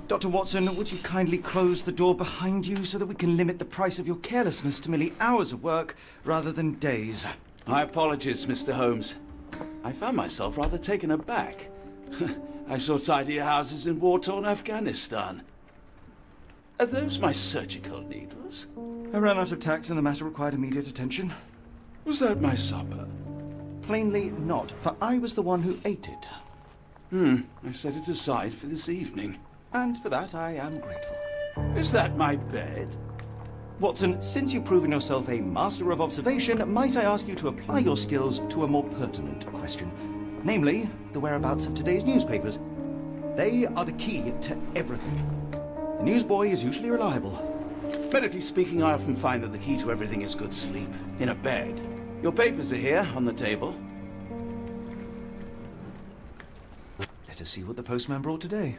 Dr. Watson, would you kindly close the door behind you so that we can limit the price of your carelessness to merely hours of work rather than days? My apologies, Mr. Holmes. I found myself rather taken aback. I saw tidier houses in war-torn Afghanistan. Are those my surgical needles? I ran out of tacks and the matter required immediate attention. Was that my supper? Plainly not, for I was the one who ate it. I set it aside for this evening. And for that I am grateful. Is that my bed? Watson, since you've proven yourself a master of observation, might I ask you to apply your skills to a more pertinent question? Namely, the whereabouts of today's newspapers. They are the key to everything. The newsboy is usually reliable. Medically speaking, I often find that the key to everything is good sleep. In a bed. Your papers are here, on the table. Let us see what the postman brought today.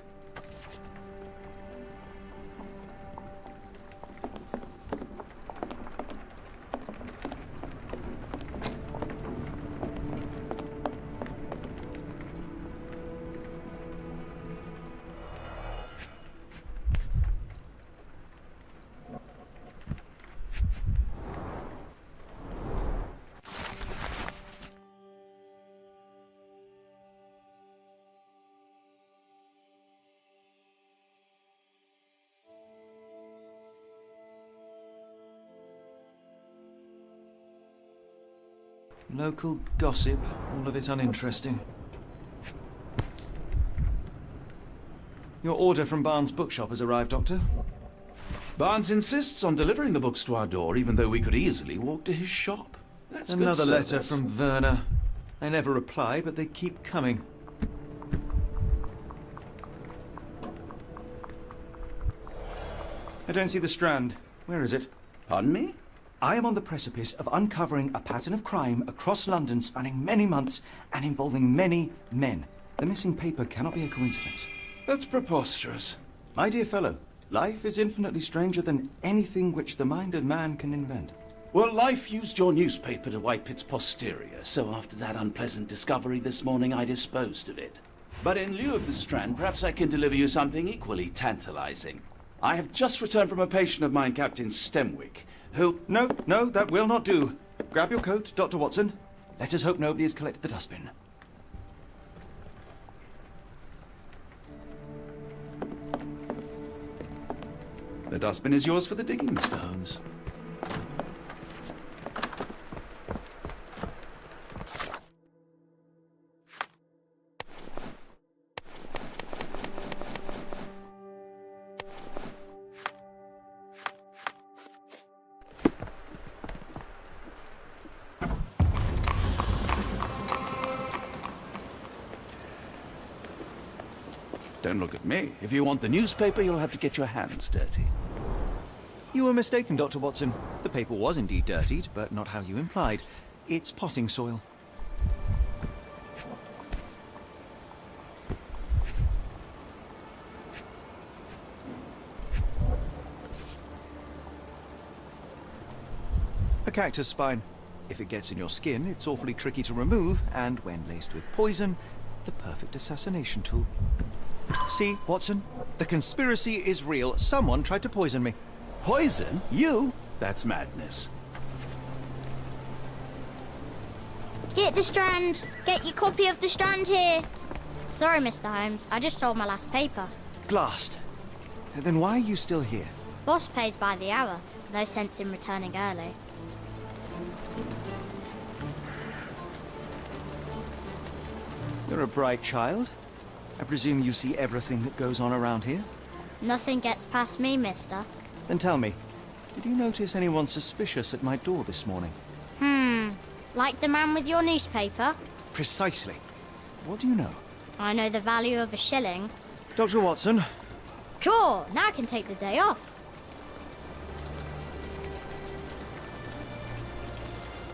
Local gossip, all of it uninteresting. Your order from Barnes' bookshop has arrived, Doctor. Barnes insists on delivering the books to our door, even though we could easily walk to his shop. That's good Another service. letter from Werner. I never reply, but they keep coming. I don't see the Strand. Where is it? Pardon me? I am on the precipice of uncovering a pattern of crime across London spanning many months and involving many men. The missing paper cannot be a coincidence. That's preposterous. My dear fellow, life is infinitely stranger than anything which the mind of man can invent. Well, life used your newspaper to wipe its posterior, so after that unpleasant discovery this morning, I disposed of it. But in lieu of the Strand, perhaps I can deliver you something equally tantalizing. I have just returned from a patient of mine, Captain Stemwick, who... No, that will not do. Grab your coat, Dr. Watson. Let us hope nobody has collected the dustbin. The dustbin is yours for the digging, Mr. Holmes. Don't look at me. If you want the newspaper, you'll have to get your hands dirty. You were mistaken, Dr. Watson. The paper was indeed dirtied, but not how you implied. It's potting soil. A cactus spine. If it gets in your skin, it's awfully tricky to remove, and when laced with poison, the perfect assassination tool. See, Watson? The conspiracy is real. Someone tried to poison me. Poison? You? That's madness. Get the Strand! Get your copy of the Strand here! Sorry, Mr. Holmes. I just sold my last paper. Blast. Then why are you still here? Boss pays by the hour. No sense in returning early. You're a bright child. I presume you see everything that goes on around here? Nothing gets past me, mister. Then tell me, did you notice anyone suspicious at my door this morning? Like the man with your newspaper? Precisely. What do you know? I know the value of a shilling. Dr. Watson. Cool, now I can take the day off.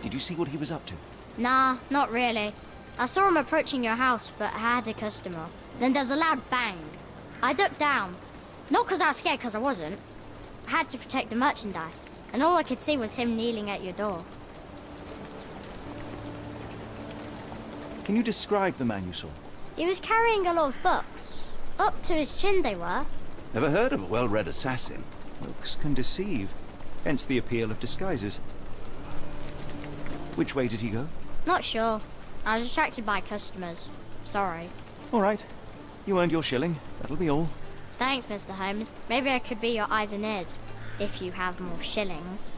Did you see what he was up to? Nah, not really. I saw him approaching your house, but I had a customer. Then there's a loud bang. I ducked down. Not because I was scared, because I wasn't. I had to protect the merchandise. And all I could see was him kneeling at your door. Can you describe the man you saw? He was carrying a lot of books. Up to his chin they were. Never heard of a well-read assassin. Looks can deceive, hence the appeal of disguises. Which way did he go? Not sure. I was distracted by customers. Sorry. All right. You earned your shilling. That'll be all. Thanks, Mr. Holmes. Maybe I could be your eyes and ears, if you have more shillings.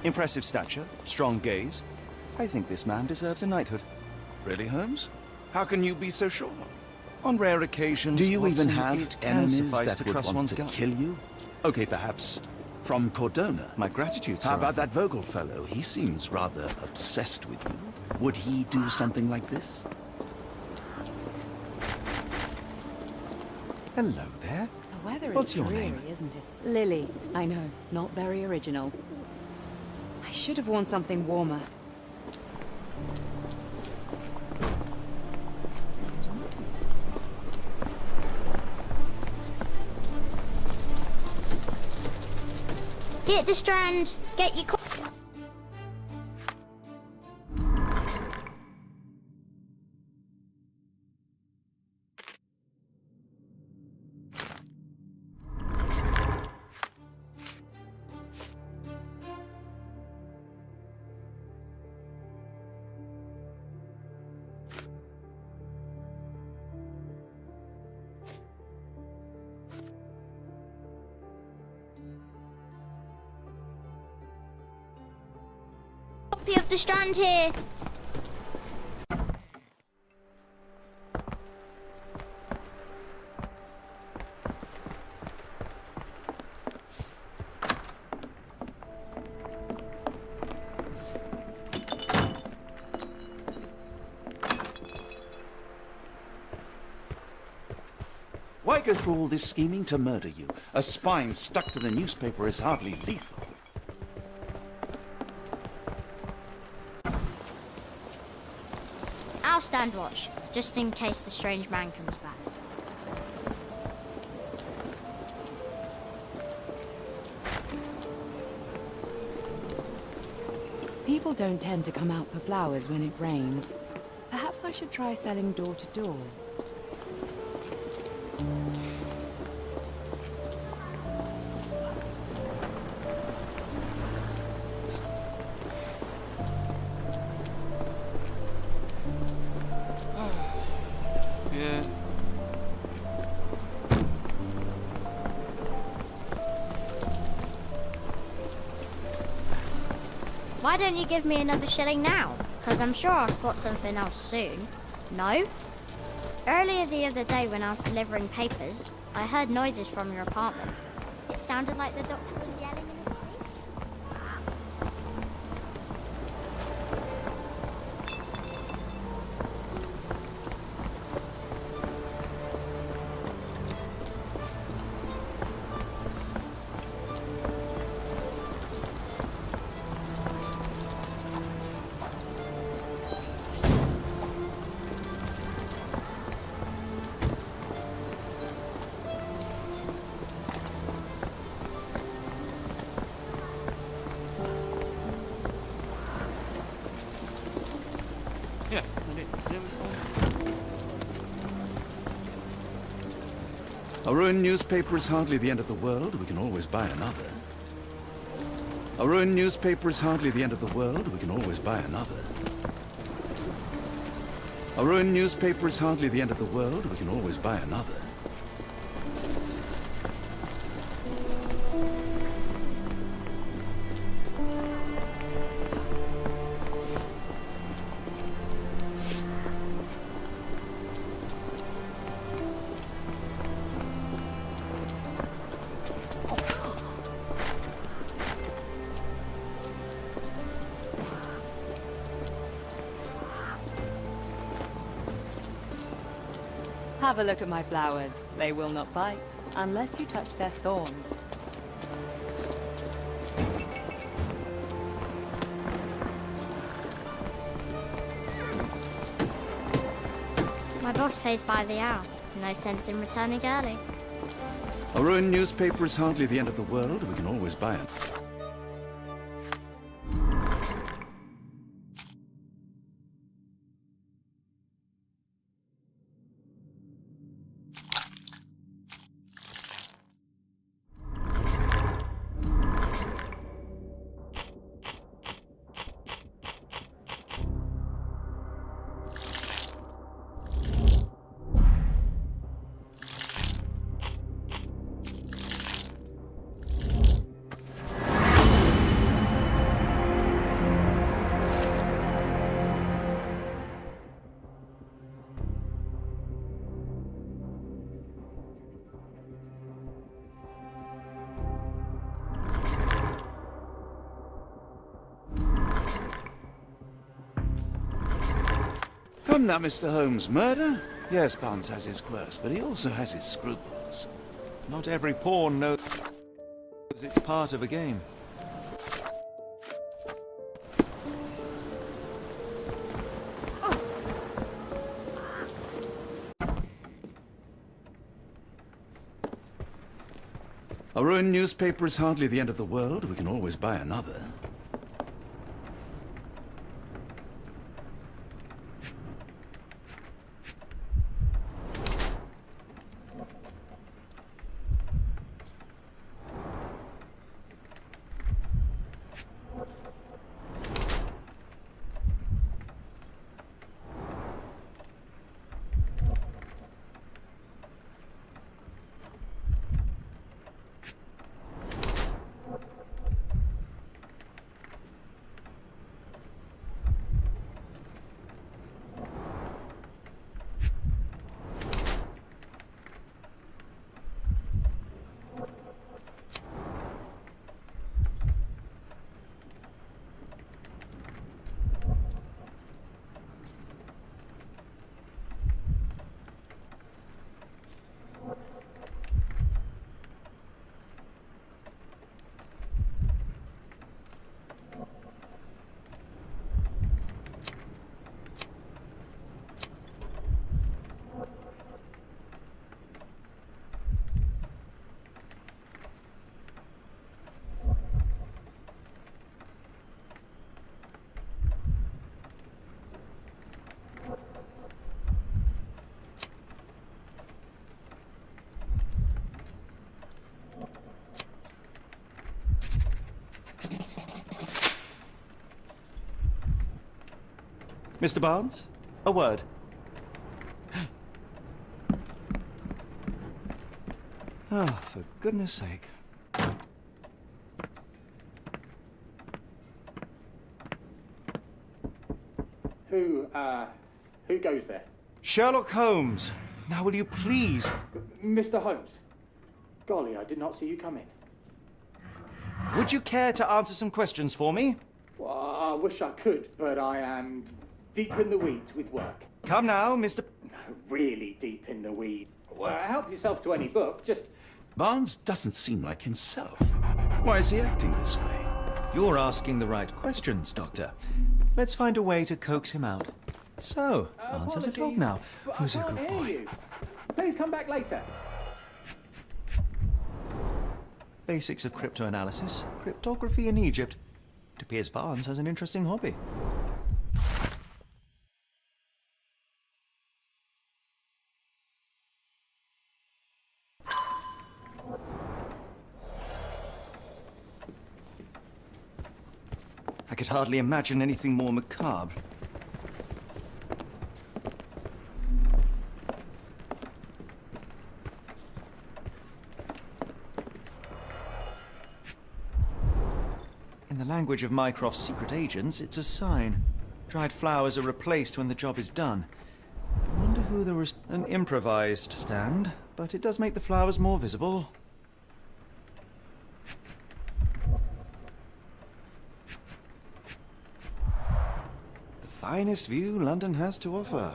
Impressive stature, strong gaze. I think this man deserves a knighthood. Really, Holmes? How can you be so sure? On rare occasions, Do you even Watson, have it can enemies suffice that to would trust want one's to gut. kill you? Okay, perhaps from Cordona. My gratitude, sir. How about that Vogel fellow? He seems rather obsessed with you. Would he do something like this? Hello there. The weather What's is your dreary, name? isn't it? Lily. I know, not very original. I should have worn something warmer. Hit the Strand. Get your... Copy of the Strand here. Why go through all this scheming to murder you? A spine stuck to the newspaper is hardly lethal. I'll stand watch, just in case the strange man comes back. People don't tend to come out for flowers when it rains. Perhaps I should try selling door to door. Why don't you give me another shilling now? Because I'm sure I'll spot something else soon. No? Earlier the other day when I was delivering papers, I heard noises from your apartment. It sounded like the doctor was yelling in his sleep. A ruined newspaper is hardly the end of the world. We can always buy another. A ruined newspaper is hardly the end of the world. We can always buy another. A ruined newspaper is hardly the end of the world. We can always buy another. Have a look at my flowers. They will not bite unless you touch their thorns. My boss pays by the hour. No sense in returning early. A ruined newspaper is hardly the end of the world. We can always buy it. Come now, Mr. Holmes. Murder? Yes, Barnes has his quirks, but he also has his scruples. Not every pawn knows it's part of a game. A ruined newspaper is hardly the end of the world. We can always buy another. Mr. Barnes, a word. Ah, for goodness sake. Who goes there? Sherlock Holmes. Now will you please? Mr. Holmes. Golly, I did not see you come in. Would you care to answer some questions for me? Well, I wish I could, but I am deep in the weeds with work. Come now, Mr. Really deep in the weeds. Well, help yourself to any book, just... Barnes doesn't seem like himself. Why is he acting this way? You're asking the right questions, Doctor. Let's find a way to coax him out. So, Barnes has a dog now. Who's a good boy? You. Please come back later. Basics of cryptoanalysis, cryptography in Egypt. It appears Barnes has an interesting hobby. I could hardly imagine anything more macabre. In the language of Mycroft's secret agents, it's a sign. Dried flowers are replaced when the job is done. I wonder who there was an improvised stand, but it does make the flowers more visible. The finest view London has to offer.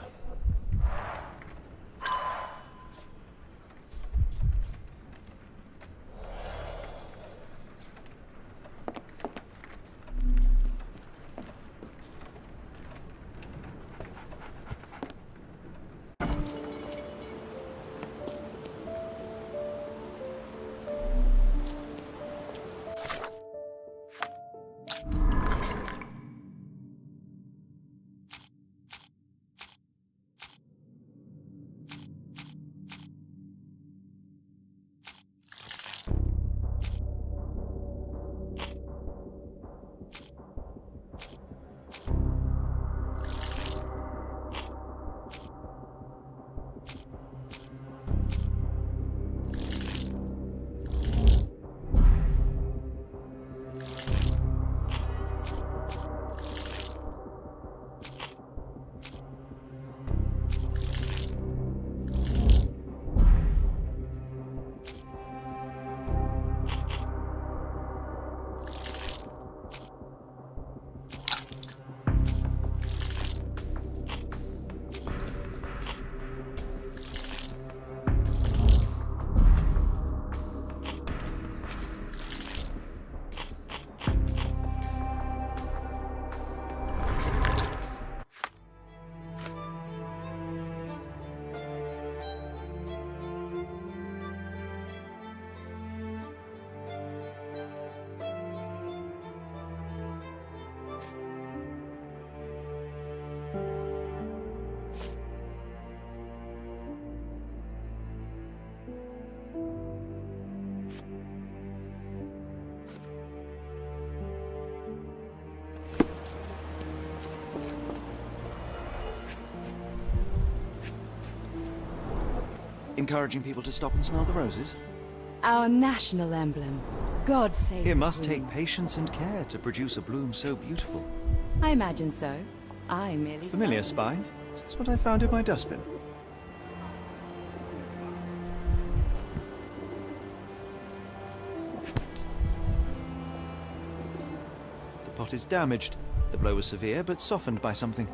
Encouraging people to stop and smell the roses. Our national emblem. God save the It must Queen. take patience and care to produce a bloom so beautiful. I imagine so. I merely... Familiar spine? That's what I found in my dustbin. The pot is damaged. The blow was severe, but softened by something.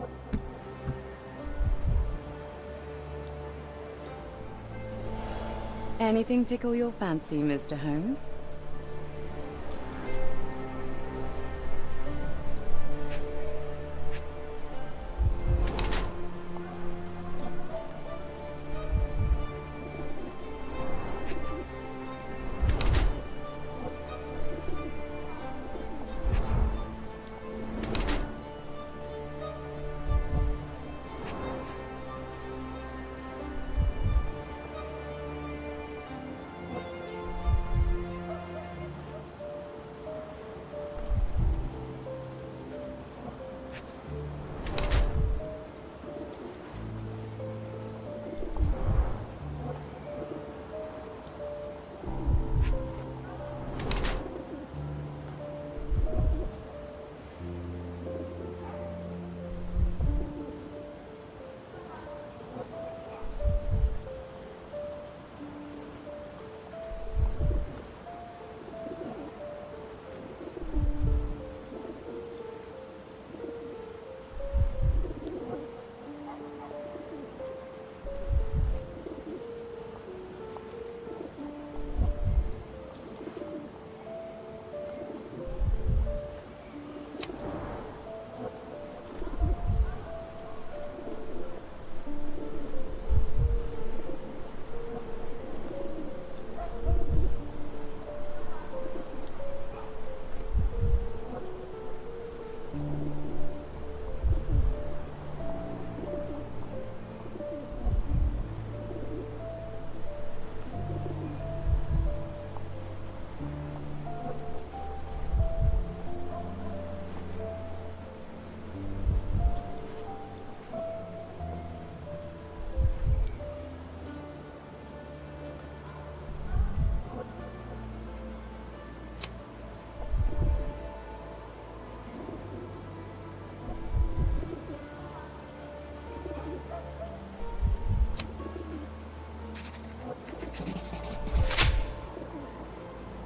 Anything tickle your fancy, Mr. Holmes?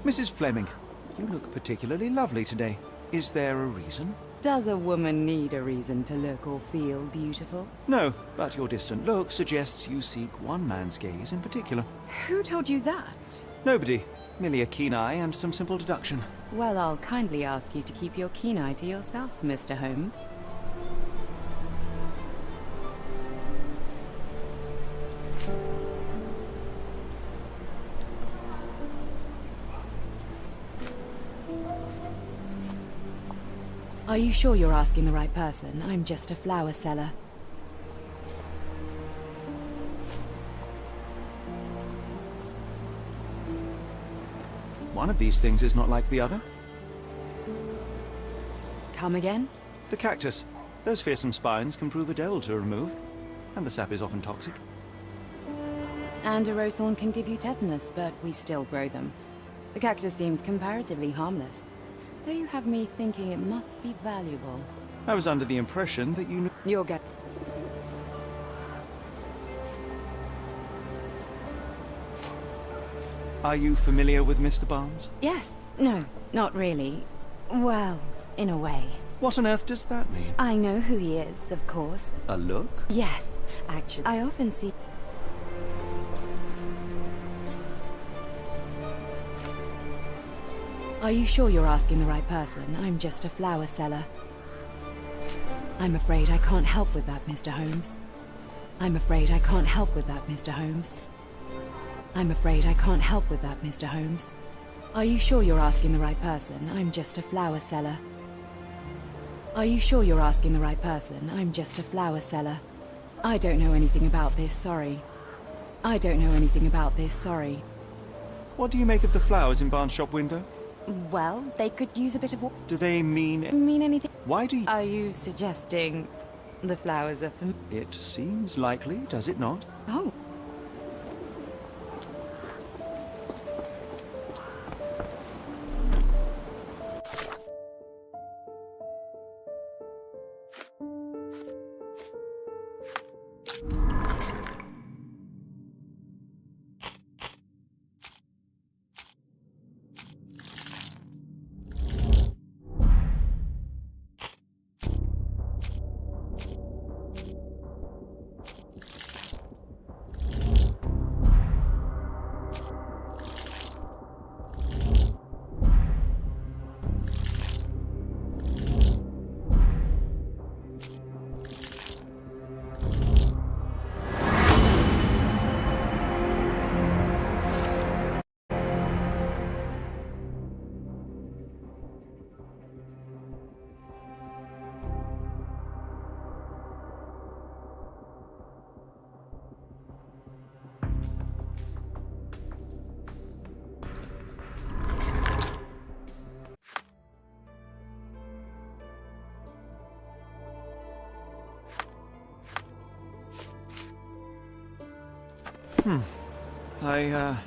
Mrs. Fleming, you look particularly lovely today. Is there a reason? Does a woman need a reason to look or feel beautiful? No, but your distant look suggests you seek one man's gaze in particular. Who told you that? Nobody. Merely a keen eye and some simple deduction. Well, I'll kindly ask you to keep your keen eye to yourself, Mr. Holmes. Are you sure you're asking the right person? I'm just a flower seller. One of these things is not like the other. Come again? The cactus. Those fearsome spines can prove a devil to remove, and the sap is often toxic. And a rose thorn can give you tetanus, but we still grow them. The cactus seems comparatively harmless, though you have me thinking it must be valuable. I was under the impression that you knew... You'll get... Are you familiar with Mr. Barnes? Yes. No, not really. Well, in a way. What on earth does that mean? I know who he is, of course. A look? Yes, actually. I often see... Are you sure you're asking the right person? I'm just a flower seller. I'm afraid I can't help with that, Mr. Holmes. I'm afraid I can't help with that, Mr. Holmes. I'm afraid I can't help with that, Mr. Holmes. Are you sure you're asking the right person? I'm just a flower seller. Are you sure you're asking the right person? I'm just a flower seller. I don't know anything about this, sorry. I don't know anything about this, sorry. What do you make of the flowers in Barnes' shop window? Well, they could use a bit of... Do they mean... Mean anything? Why do you... Are you suggesting the flowers are from... It seems likely, does it not? Oh. I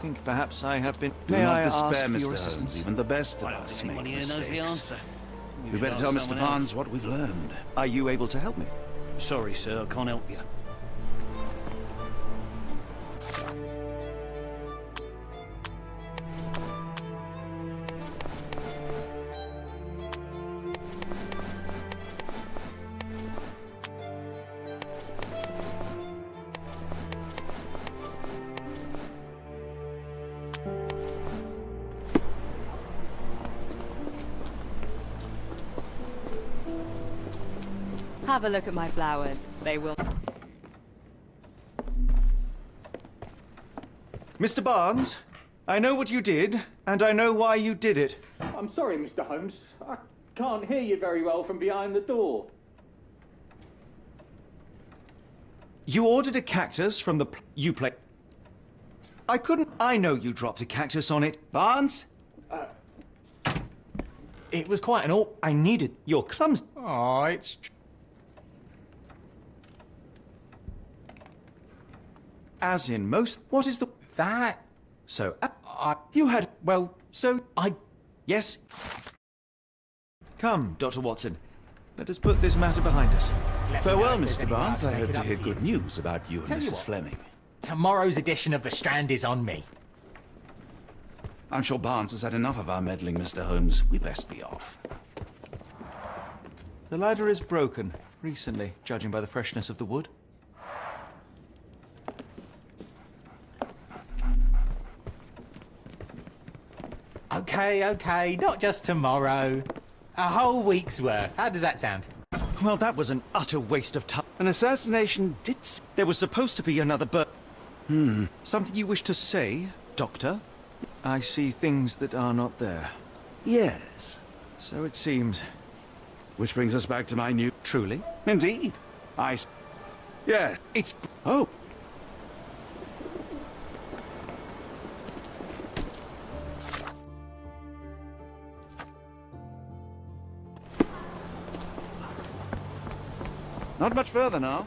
think perhaps I have been... Do May not I despair, ask for Mr. your Holmes. assistance? Even the best of I don't us think make anyone here knows the mistakes. answer. You better should tell ask Mr. someone Barnes else. what we've learned. Are you able to help me? Sorry, sir, I can't help you. Have a look at my flowers. They will... Mr. Barnes, I know what you did, and I know why you did it. I'm sorry, Mr. Holmes. I can't hear you very well from behind the door. You ordered a cactus from the... You play... I couldn't... I know you dropped a cactus on it. Barnes? It was quite an all... I needed your clumsy... Oh, it's... As in most... What is the... that... So, you had... Well, So, Yes? Come, Dr. Watson. Let us put this matter behind us. Farewell, if there's Mr. any way I Barnes. can I make hope it to up hear to good you. news about you and Tell you Mrs. what. Fleming. tomorrow's edition of The Strand is on me. I'm sure Barnes has had enough of our meddling, Mr. Holmes. We best be off. The ladder is broken, recently, judging by the freshness of the wood. Okay, not just tomorrow. A whole week's worth. How does that sound? Well, that was an utter waste of time. An assassination did... There was supposed to be another Something you wish to say, Doctor? I see things that are not there. Yes. So it seems. Which brings us back to my new... Truly? Indeed. Yeah. It's... Oh. Not much further now.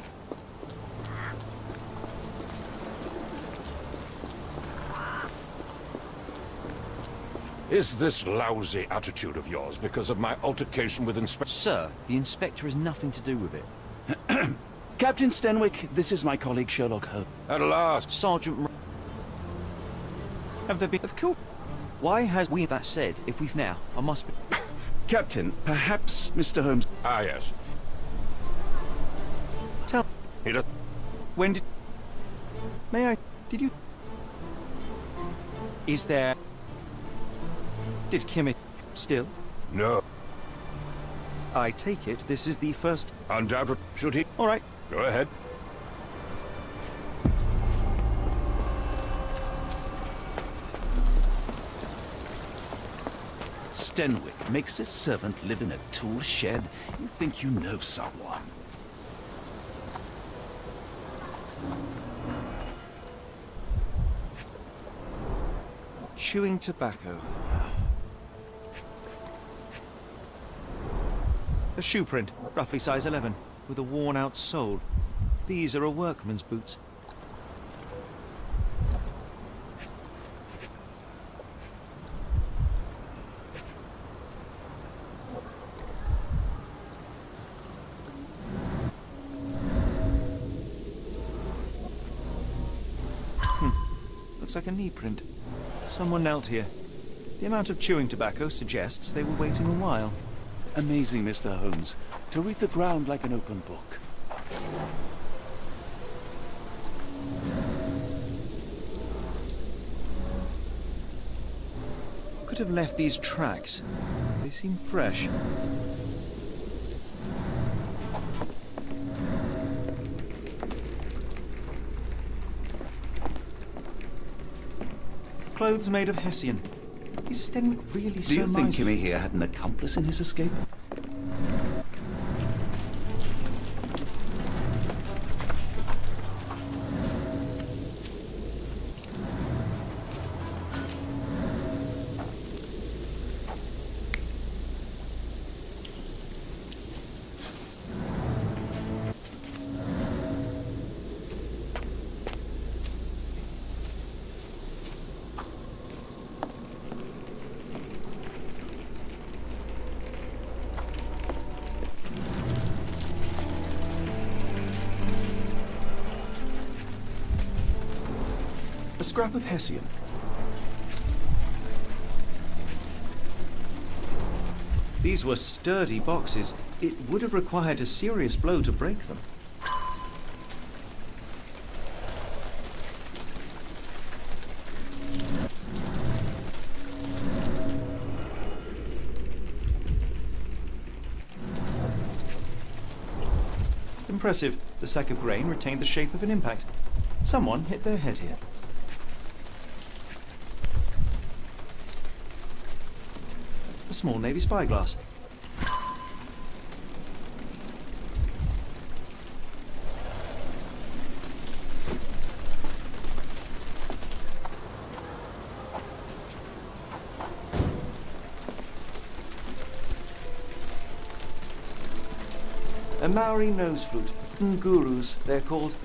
Is this lousy attitude of yours because of my altercation with Inspector? Sir, the Inspector has nothing to do with it. Captain Stenwick, this is my colleague Sherlock Holmes. At last. Sergeant... Have there been... Of course. Why has... We... That said, if we've now, I must be... Captain, perhaps Mr. Holmes... Ah, yes. Tell... He does... When did... May I... Did you... Is there... Did Kimmich... Still? No. I take it this is the first... Undoubtedly. Should he? All right. Go ahead. Stenwick makes his servant live in a tool shed. You think you know someone. Chewing tobacco. A shoe print, roughly size 11, with a worn-out sole. These are a workman's boots. Looks like a knee print. Someone knelt here. The amount of chewing tobacco suggests they were waiting a while. Amazing, Mr. Holmes. To read the ground like an open book. Could have left these tracks. They seem fresh. Clothes made of Hessian. Is Stenwick really so Do you think miserly? Kimmy here had an accomplice in his escape? A scrap of Hessian. These were sturdy boxes. It would have required a serious blow to break them. Impressive. The sack of grain retained the shape of an impact. Someone hit their head here. A small Navy spyglass. A Maori nose flute. Ngurus, they're called.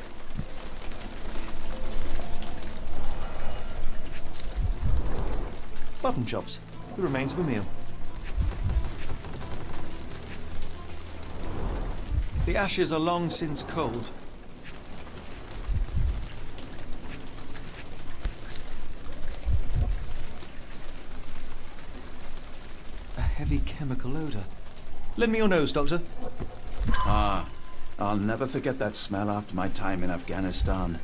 Button chops. The remains of a meal. The ashes are long since cold. heavy chemical odor. Lend me your nose, Doctor. Ah, I'll never forget that smell after my time in Afghanistan.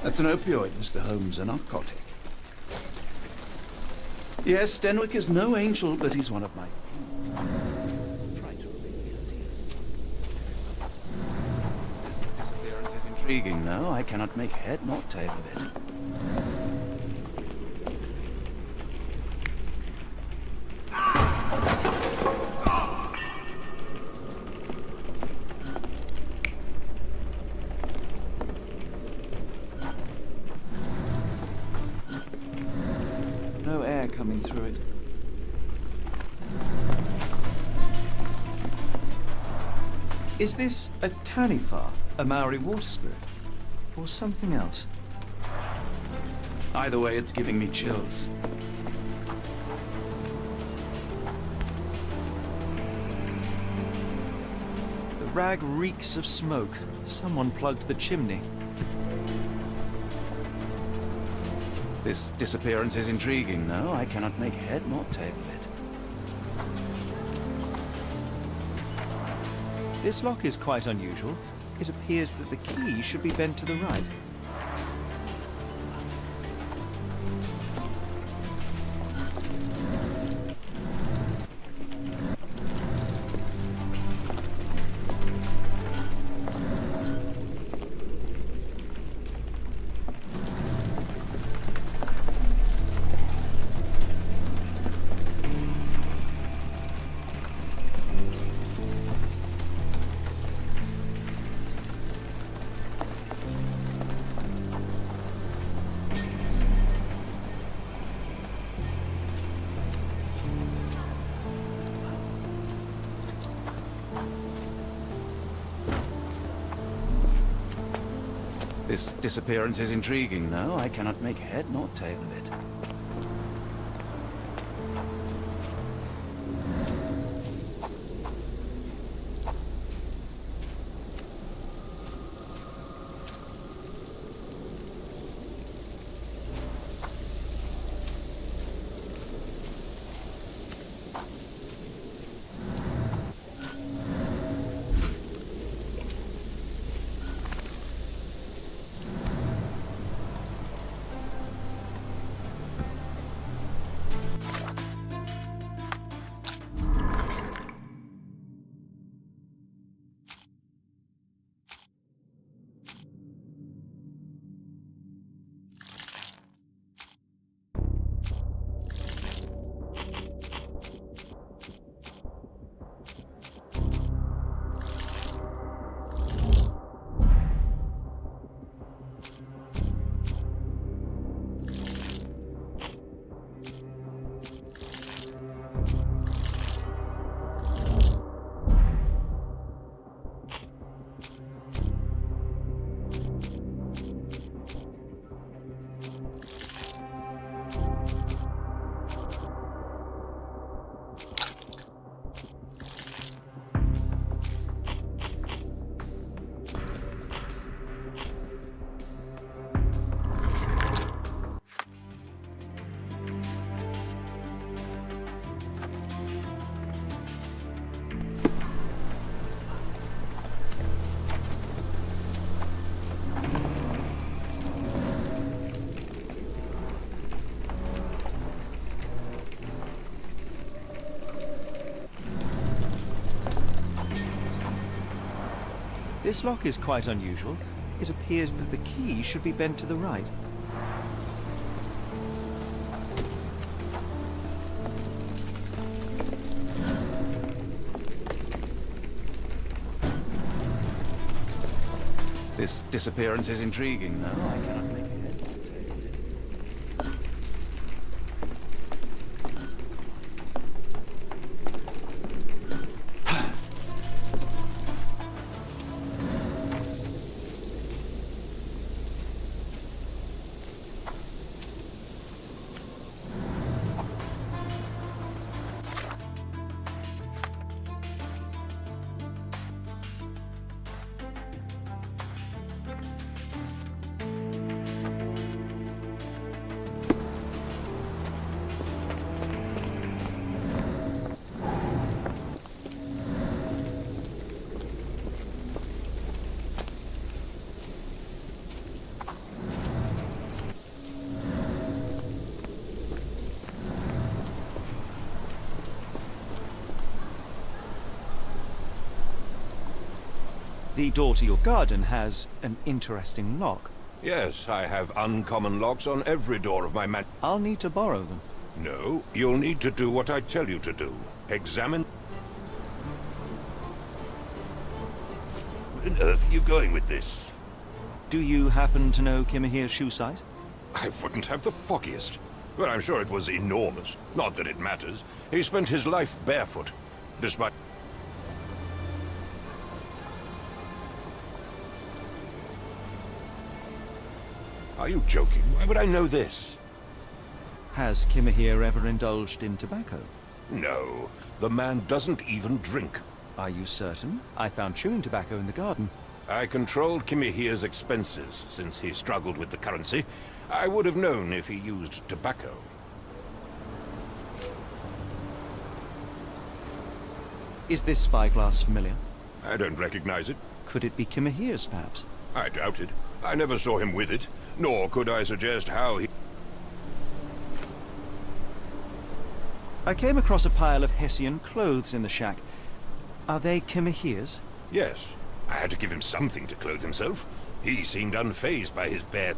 That's an opioid, Mr. Holmes, a narcotic. Yes, Denwick is no angel, but he's one of my few. Try to remain courteous. This disappearance is intriguing. No, I cannot make head nor tail of it. No air coming through it. Is this a Tanifar, a Maori water spirit, or something else? Either way, it's giving me chills. The rag reeks of smoke. Someone plugged the chimney. This disappearance is intriguing. No, I cannot make head nor tail of it. This lock is quite unusual. It appears that the key should be bent to the right. This disappearance is intriguing. No, I cannot make head nor tail of it. This lock is quite unusual. It appears that the key should be bent to the right. This disappearance is intriguing. No, I cannot make head nor tail of it. The door to your garden has an interesting lock. Yes, I have uncommon locks on every door of my man. I'll need to borrow them. No, you'll need to do what I tell you to do. Examine... Where on earth are you going with this? Do you happen to know Kimahir's shoe size? I wouldn't have the foggiest. But I'm sure it was enormous. Not that it matters. He spent his life barefoot, despite... Are you joking? Why would I know this? Has Kimahir ever indulged in tobacco? No, the man doesn't even drink. Are you certain? I found chewing tobacco in the garden. I controlled Kimahir's expenses since he struggled with the currency. I would have known if he used tobacco. Is this spyglass familiar? I don't recognize it. Could it be Kimahir's, perhaps? I doubt it. I never saw him with it, nor could I suggest how he... I came across a pile of Hessian clothes in the shack. Are they Kimahir's? Yes. I had to give him something to clothe himself. He seemed unfazed by his bare...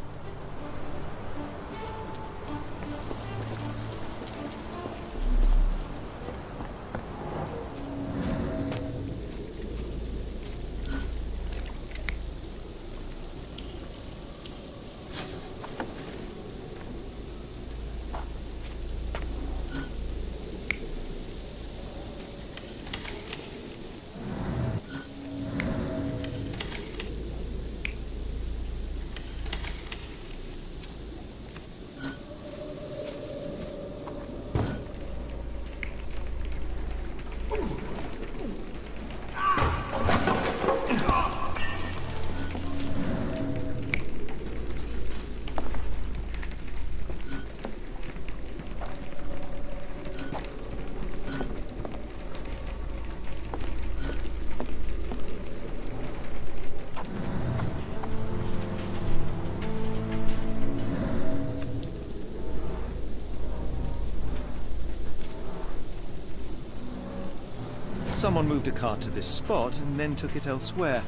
Someone moved a cart to this spot and then took it elsewhere.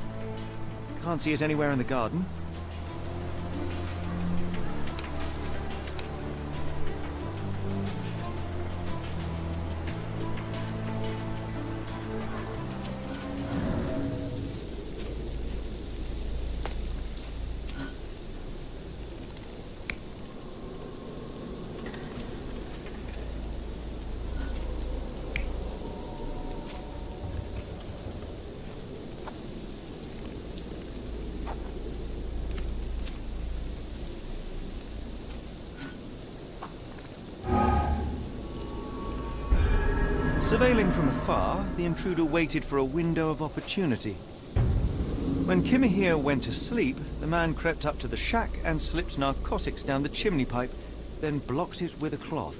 Can't see it anywhere in the garden. Surveilling from afar, the intruder waited for a window of opportunity. When Kimahir went to sleep, the man crept up to the shack and slipped narcotics down the chimney pipe, then blocked it with a cloth.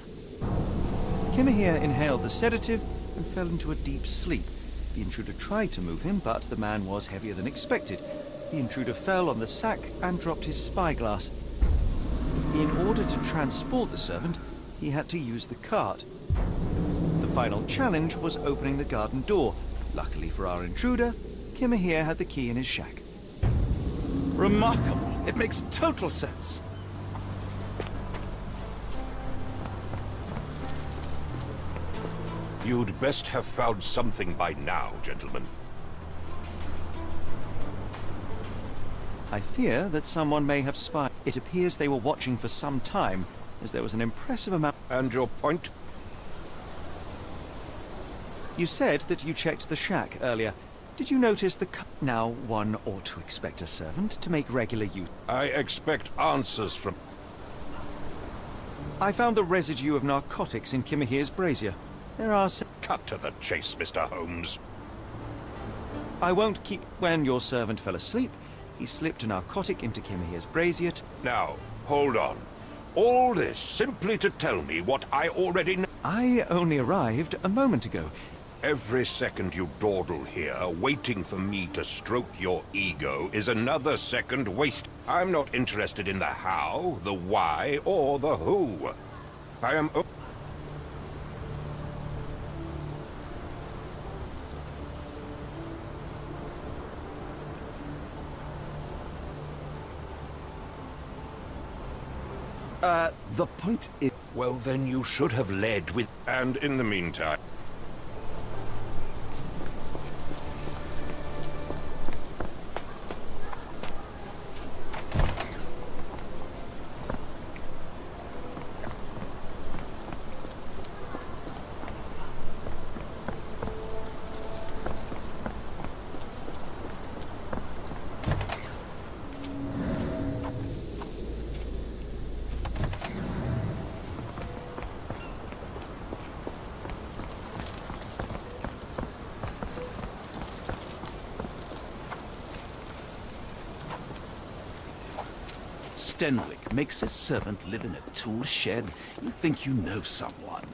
Kimahir inhaled the sedative and fell into a deep sleep. The intruder tried to move him, but the man was heavier than expected. The intruder fell on the sack and dropped his spyglass. In order to transport the servant, he had to use the cart. The final challenge was opening the garden door. Luckily for our intruder, Kimahir had the key in his shack. Remarkable. It makes total sense. You'd best have found something by now, gentlemen. I fear that someone may have spied. It appears they were watching for some time, as there was an impressive amount... And your point? You said that you checked the shack earlier. Did you notice the Now, one ought to expect a servant to make regular use... I expect answers from... I found the residue of narcotics in Kimahir's brazier. There are some... Cut to the chase, Mr. Holmes. I won't keep... When your servant fell asleep, he slipped a narcotic into Kimahir's brazier. Now, hold on. All this simply to tell me what I already know. I only arrived a moment ago. Every second you dawdle here, waiting for me to stroke your ego, is another second waste. I'm not interested in the how, the why, or the who. I am... The point is... Well, then you should have led with... And in the meantime... Stenwick makes his servant live in a tool shed. You think you know someone.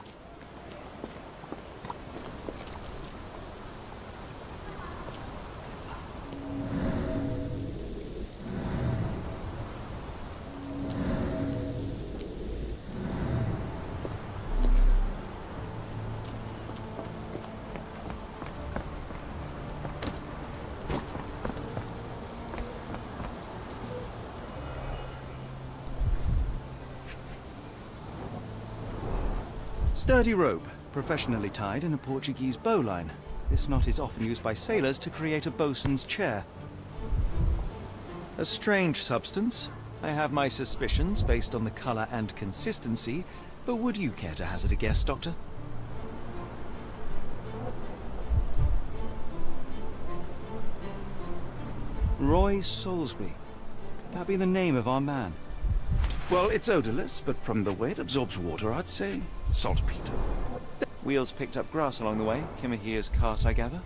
Sturdy rope, professionally tied in a Portuguese bowline. This knot is often used by sailors to create a bosun's chair. A strange substance. I have my suspicions based on the color and consistency, but would you care to hazard a guess, Doctor? Roy Soulsby. Could that be the name of our man? Well, it's odorless, but from the way it absorbs water, I'd say saltpeter. Wheels picked up grass along the way. Kimahir's cart, I gather.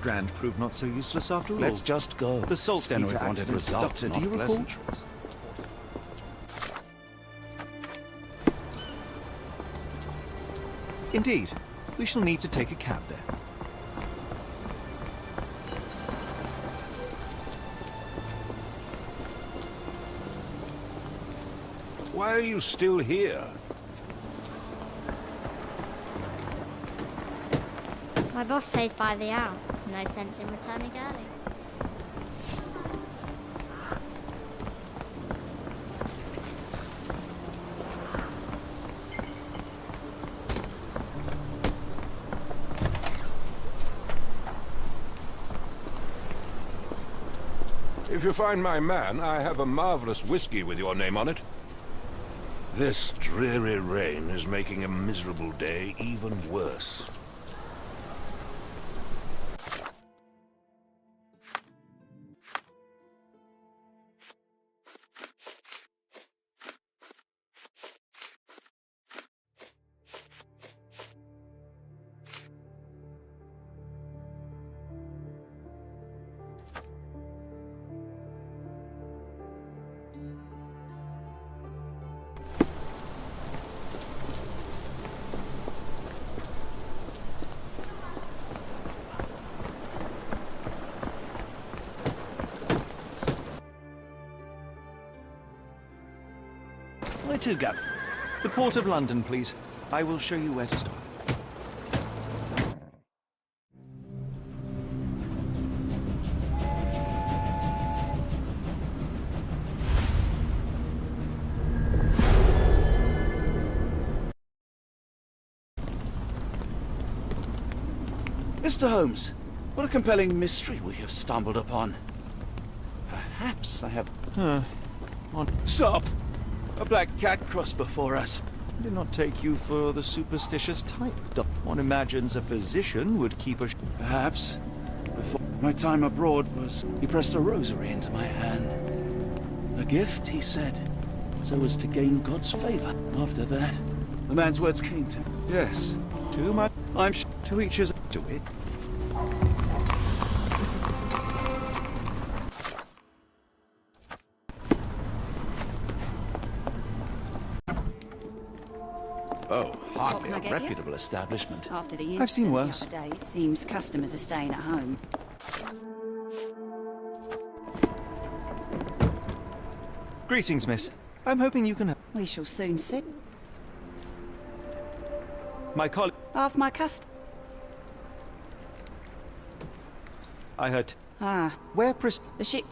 Strand proved not so useless after all. Let's just go. The Salt Stenoid Peter wanted accident, results, Doctor, not do you recall? pleasantries. Indeed. We shall need to take a cab there. Why are you still here? My boss pays by the hour. No sense in returning early. If you find my man, I have a marvelous whiskey with your name on it. This dreary rain is making a miserable day even worse. Where to, Gav? The Port of London, please. I will show you where to stop. Mr. Holmes, what a compelling mystery we have stumbled upon. Perhaps I have... Stop! A black cat crossed before us. I did not take you for the superstitious type, Doc. One imagines a physician would keep a... Perhaps. Before my time abroad was... He pressed a rosary into my hand. A gift, he said, so as to gain God's favor. After that, the man's words came to me. Yes. Too much. I'm to each his... Do it. Oh, hardly What can I a get you? reputable establishment. After the I've seen incident worse. the other day, it seems customers are staying at home. Greetings, miss. I'm hoping you can help. We shall soon see. My colleague... Half my I heard... Ah, Where the ship...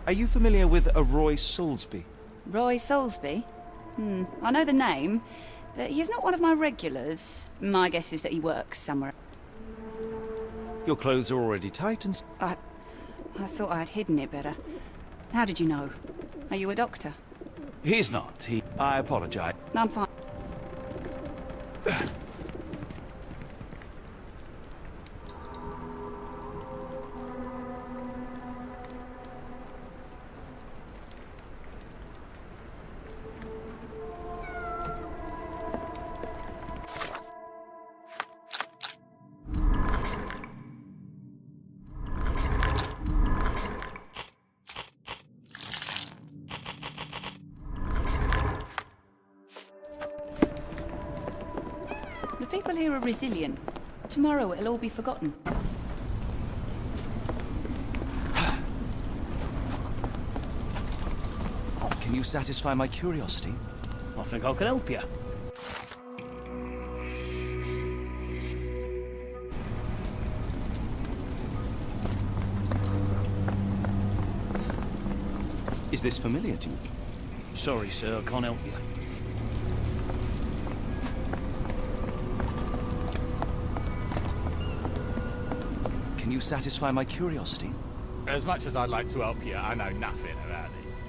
Are you familiar with a Roy Soulsby? Roy Soulsby? I know the name, but he's not one of my regulars. My guess is that he works somewhere. Your clothes are already tight and... I thought I'd hidden it better. How did you know? Are you a doctor? He's not. I apologize. I'm fine. people here are resilient. Tomorrow it'll all be forgotten. Can you satisfy my curiosity? I think I can help you. Is this familiar to you? Sorry, sir, I can't help you. Can you satisfy my curiosity? As much as I'd like to help you, I know nothing about this.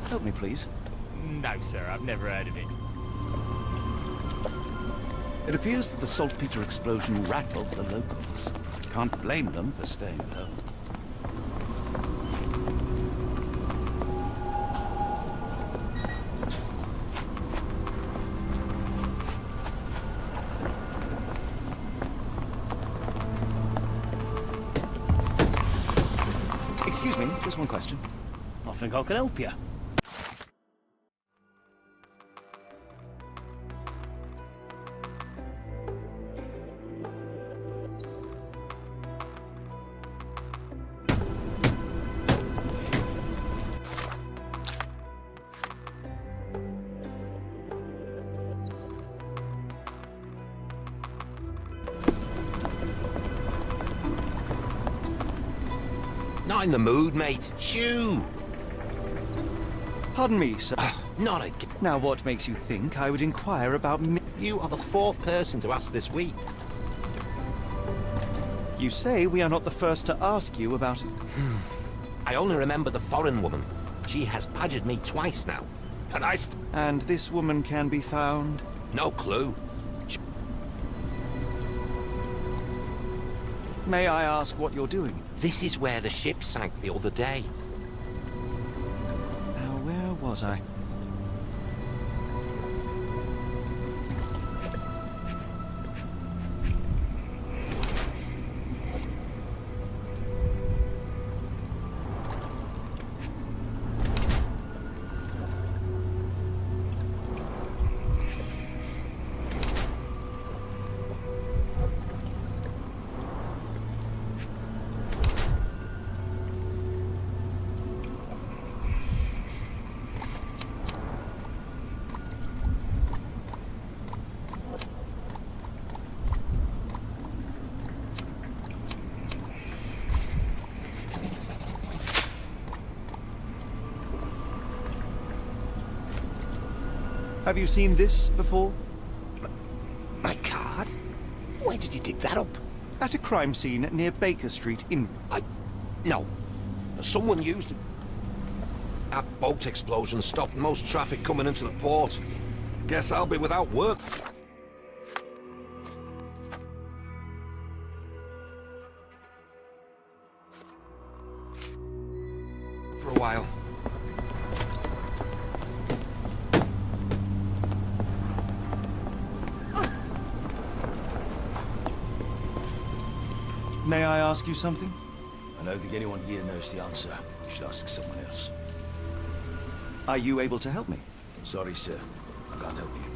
Help me, please. No, sir, I've never heard of it. It appears that the saltpeter explosion rattled the locals. Can't blame them for staying at home. Excuse me, just one question. I think I can help you. Not in the mood, mate. Shoo! Pardon me, sir. Not again. Now, what makes you think I would inquire about me? You are the fourth person to ask this week. You say we are not the first to ask you about it. I only remember the foreign woman. She has badgered me twice now. And And this woman can be found? no clue. May I ask what you're doing? This is where the ship sank the other day. Now, where was I? Have you seen this before? My card? Where did you dig that up? At a crime scene near Baker Street in... No. Someone used it. That boat explosion stopped most traffic coming into the port. Guess I'll be without work. For a while. May I ask you something? I don't think anyone here knows the answer. You should ask someone else. Are you able to help me? Sorry, sir. I can't help you.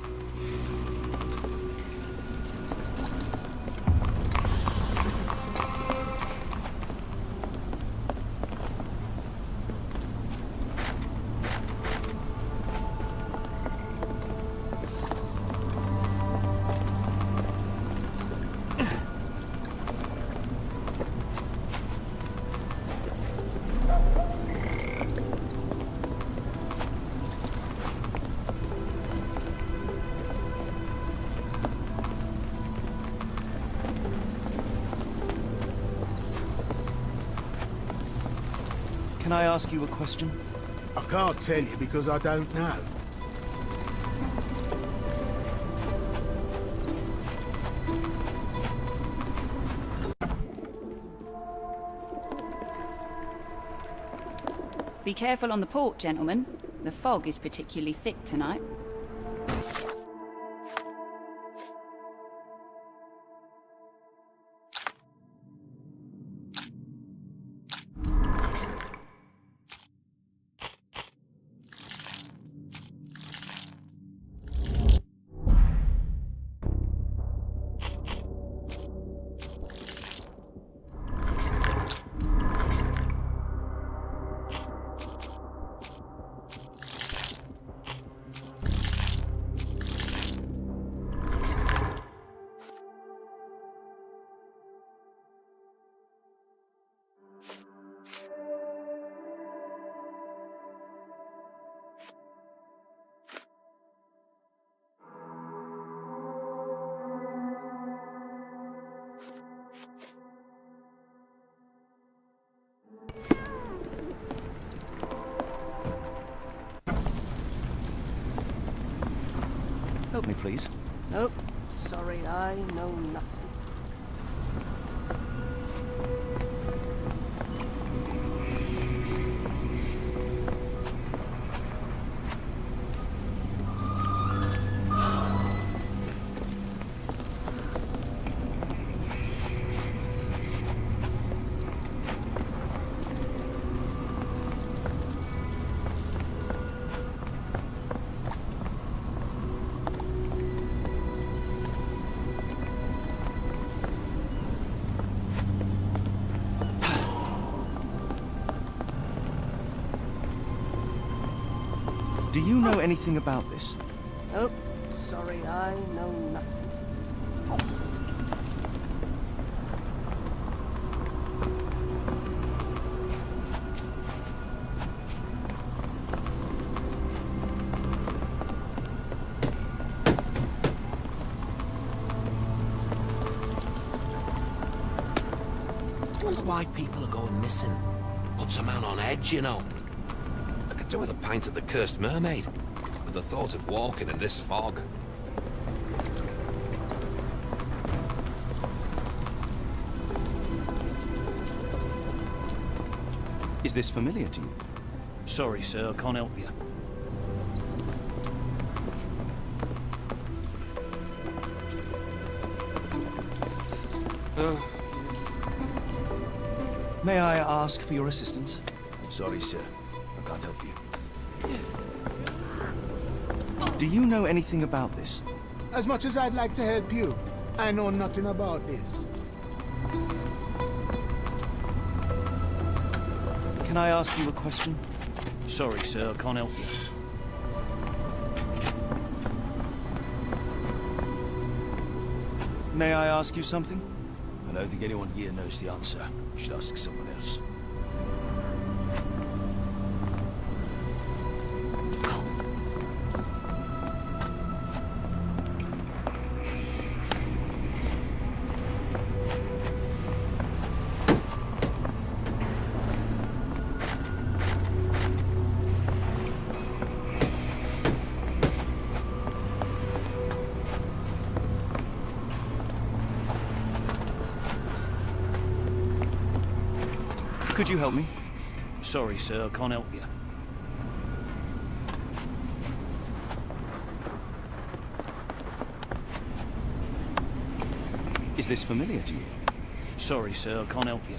Can I ask you a question? I can't tell you because I don't know. Be careful on the port, gentlemen. The fog is particularly thick tonight. Help me, please. Nope. Sorry, I know nothing. Do you know anything about this? Nope. Sorry, I know nothing. Wonder why people are going missing. Puts a man on edge, you know. I could do with a pint of the Cursed Mermaid, with the thought of walking in this fog. Is this familiar to you? Sorry, sir, I can't help you. May I ask for your assistance? Sorry, sir. I can't help you. Do you know anything about this? As much as I'd like to help you, I know nothing about this. Can I ask you a question? Sorry, sir, I can't help you. May I ask you something? I don't think anyone here knows the answer. You should ask someone else. Could you help me? Sorry, sir, I can't help you. Is this familiar to you? Sorry, sir, I can't help you.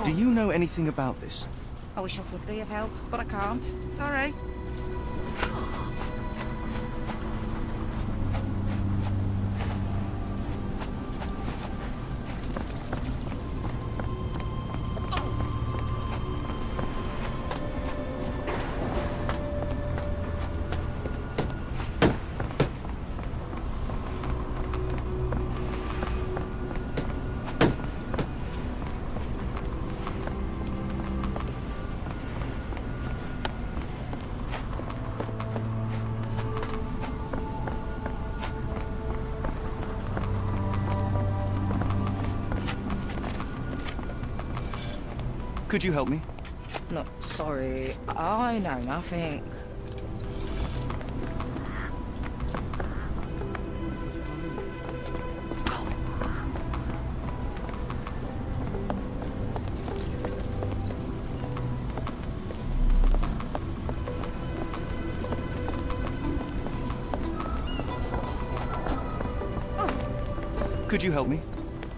Do you know anything about this? I wish I could be of help, but I can't. Sorry. Could you help me? No, sorry. I know nothing. Could you help me?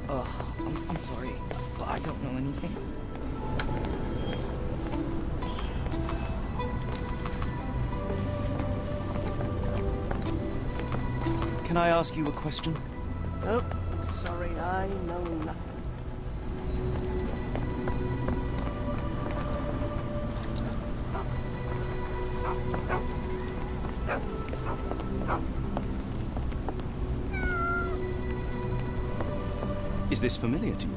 Ugh, I'm sorry, but I don't know anything. Can I ask you a question? Nope. Sorry, I know nothing. Is this familiar to you?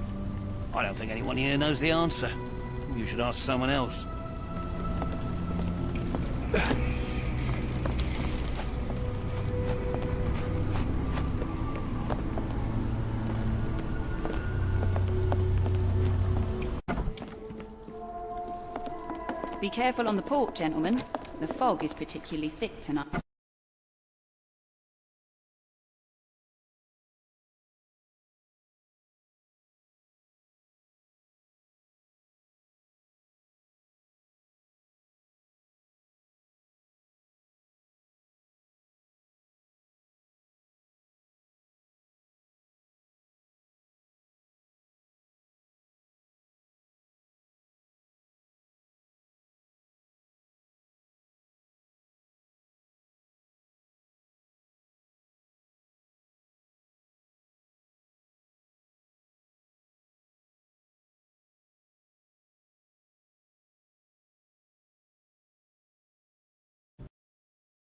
I don't think anyone here knows the answer. You should ask someone else. Be careful on the port, gentlemen. The fog is particularly thick tonight.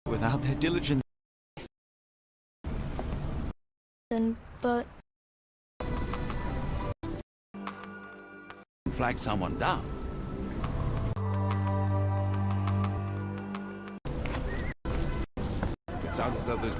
Without their diligence. But Flag someone down. It sounds as though there's...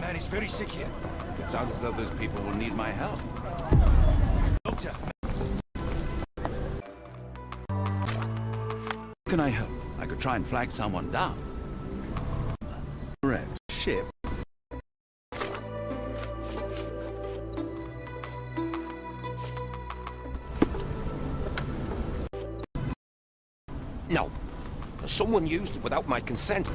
Man is very sick here. It sounds as though those people will need my help. Doctor. How can I help? I could try and flag someone down. Correct. Ship. No. Someone used it without my consent.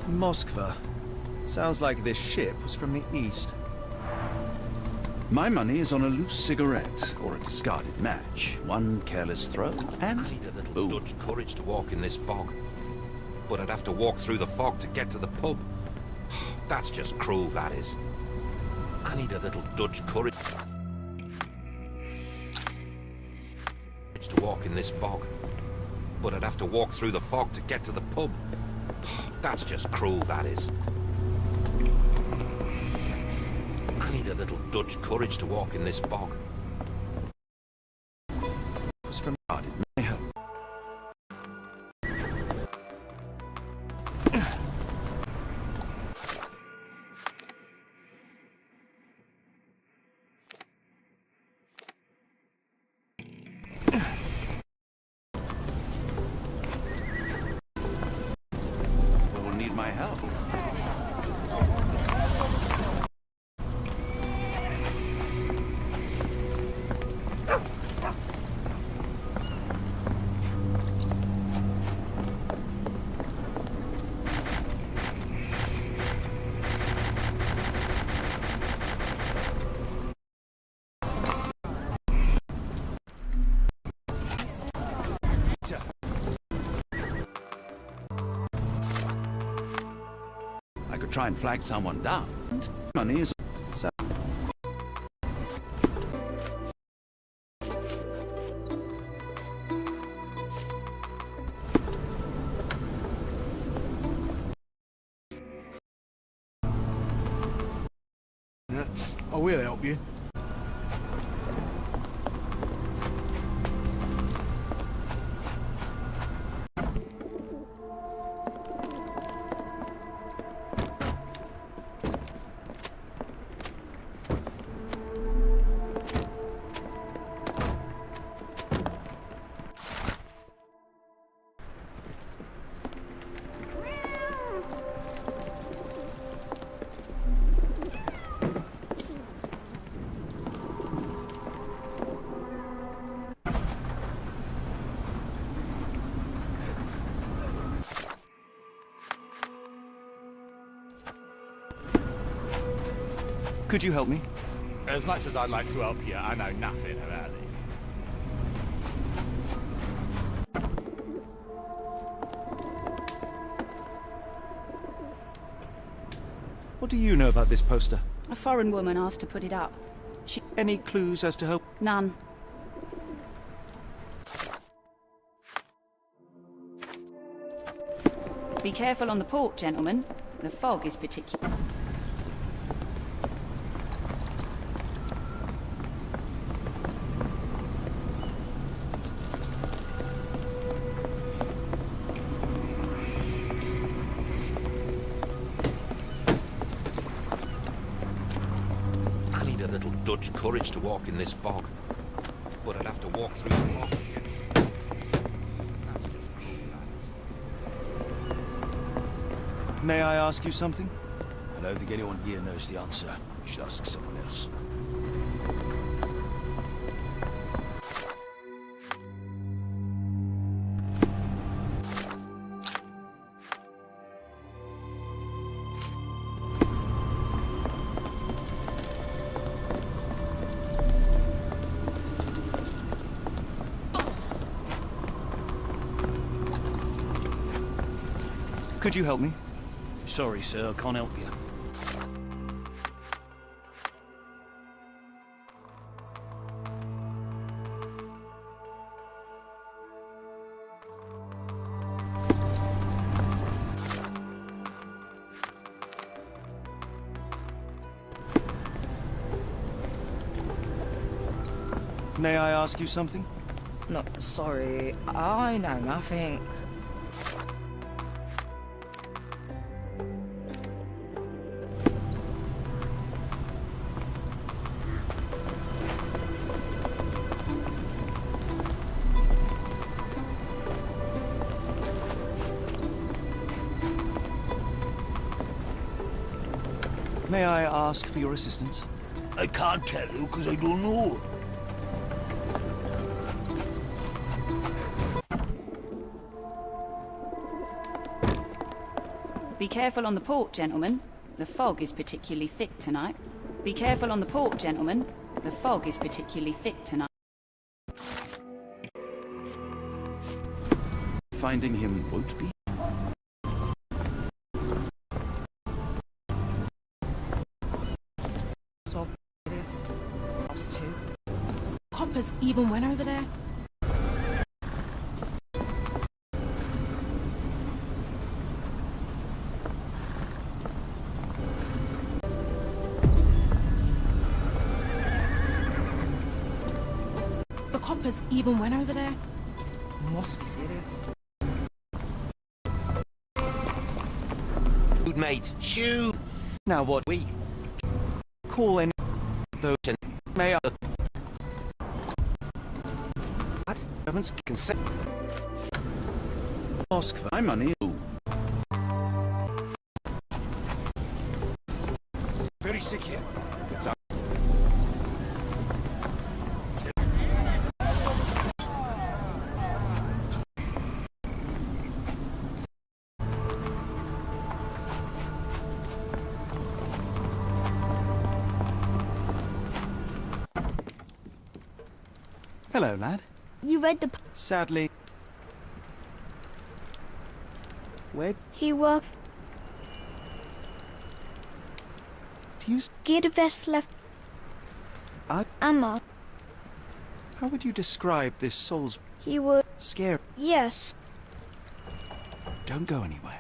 Moskva. Sounds like this ship was from the east. My money is on a loose cigarette or a discarded match. One careless throw and I need a little Dutch courage to walk in this fog. But I'd have to walk through the fog to get to the pub. That's just cruel, that is. I need a little Dutch courage to walk in this fog. But I'd have to walk through the fog to get to the pub. That's just cruel, that is. I need a little Dutch courage to walk in this fog. was from God. It may help. Will need my help. try and flag someone down. Money is... So, I will help you. could you help me? As much as I'd like to help you, I know nothing about this. What do you know about this poster? A foreign woman asked to put it up. Any clues as to her? None. Be careful on the port, gentlemen. The fog is particular. I need a little Dutch courage to walk in this fog. But I'd have to walk through the fog again. That's just cruel, lads. May I ask you something? I don't think anyone here knows the answer. You should ask someone else. Could you help me? Sorry, sir, I can't help you. May I ask you something? No, sorry. I know nothing. May I ask for your assistance? I can't tell you because I don't know. Be careful on the port, gentlemen. The fog is particularly thick tonight. Be careful on the port, gentlemen. The fog is particularly thick tonight. Finding him won't be. So serious. Us too. Coppers even went over there? The coppers even went over there? Must be serious. Shoot, mate. Shoot! Now what? We Call any those and may I haven't consent. ask for My money. Very sick here. It's up. Hello, lad. You read the... Sadly, where He worked... you... Girveslev Amma. How would you describe this soul's... He would... Scare... Yes. Don't go anywhere.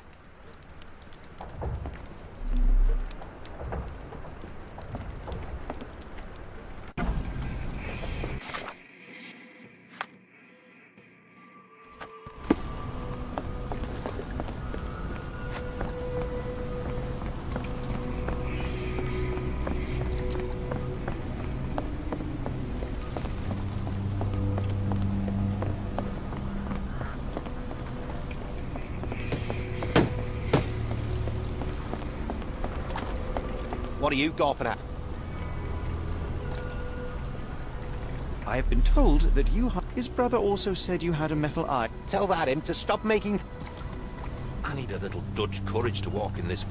What are you gawping at? I have been told that you... His brother also said you had a metal eye. Tell that him to stop making... I need a little Dutch courage to walk in this...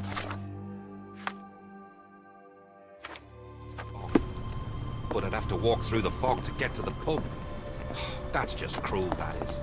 But I'd have to walk through the fog to get to the pub. That's just cruel, that is.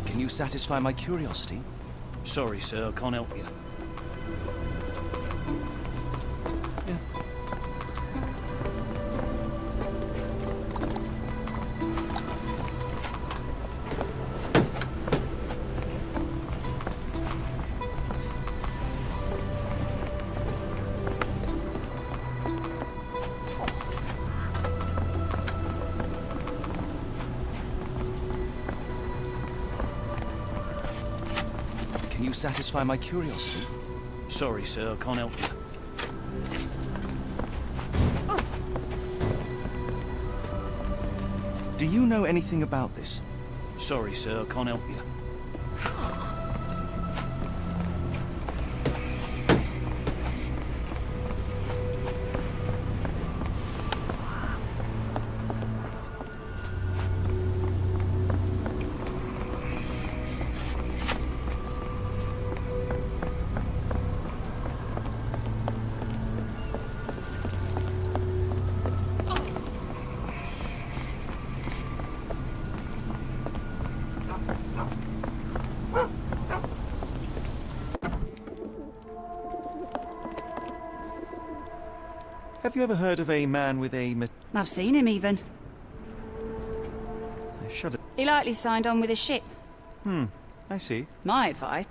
Can you satisfy my curiosity? Sorry, sir, I can't help you. Can you satisfy my curiosity? Sorry, sir, I can't help you. Do you know anything about this? Sorry, sir, I can't help you. Have you ever heard of a man with a... I've seen him even. I shudder. He likely signed on with a ship. I see. My advice.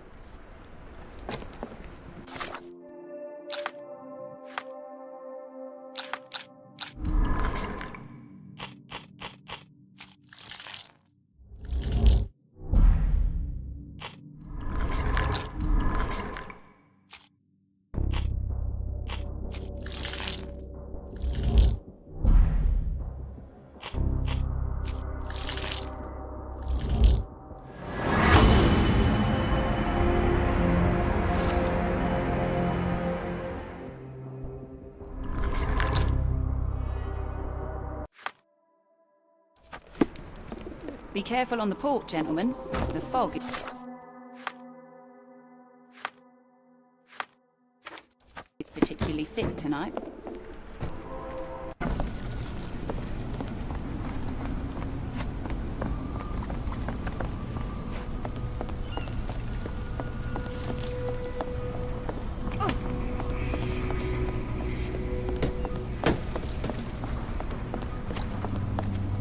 Be careful on the port, gentlemen. The fog... It's particularly thick tonight.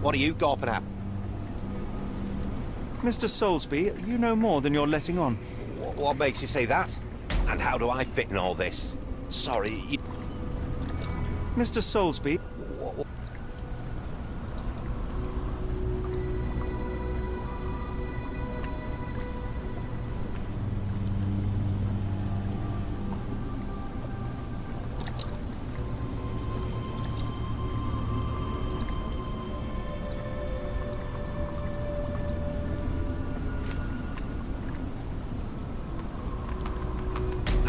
What are you gawping at? Mr. Soulsby, you know more than you're letting on. What makes you say that? And how do I fit in all this? Sorry, you... Mr. Soulsby...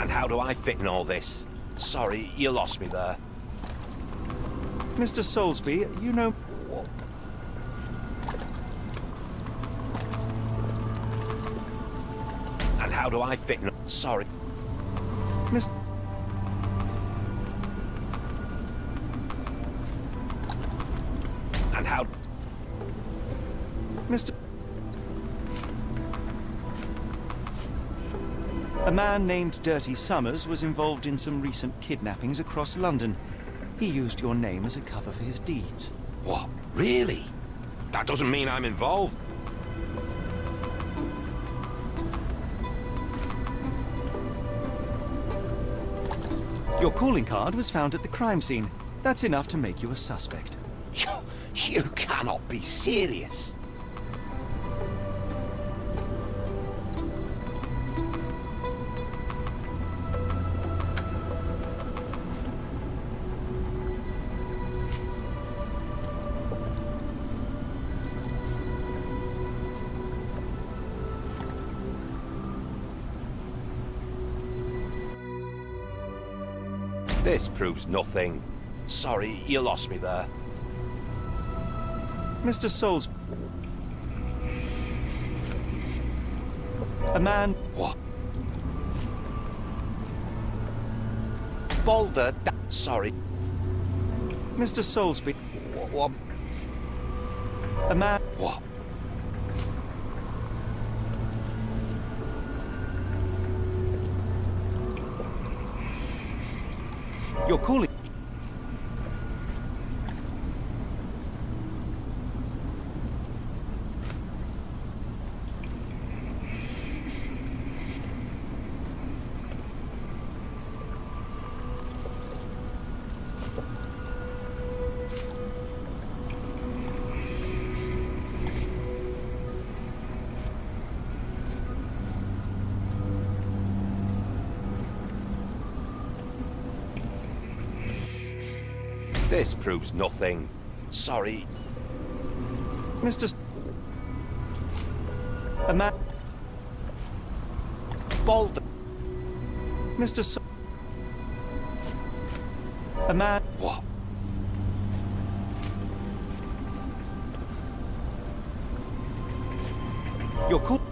And how do I fit in all this? Sorry, you lost me there. Mr. Soulsby, you know... And how do I fit in... Sorry. Mr. And how... Mr. A man named Dirty Summers was involved in some recent kidnappings across London. He used your name as a cover for his deeds. What? Really? That doesn't mean I'm involved. Your calling card was found at the crime scene. That's enough to make you a suspect. You cannot be serious. This proves nothing. Sorry, you lost me there. Mr. Souls... A man... What? Boulder... Sorry. Mr. Soulsby... What? A man... What? You're calling... This proves nothing. Sorry. Mr. A man... Boulder... Mr. A man... What? You're called...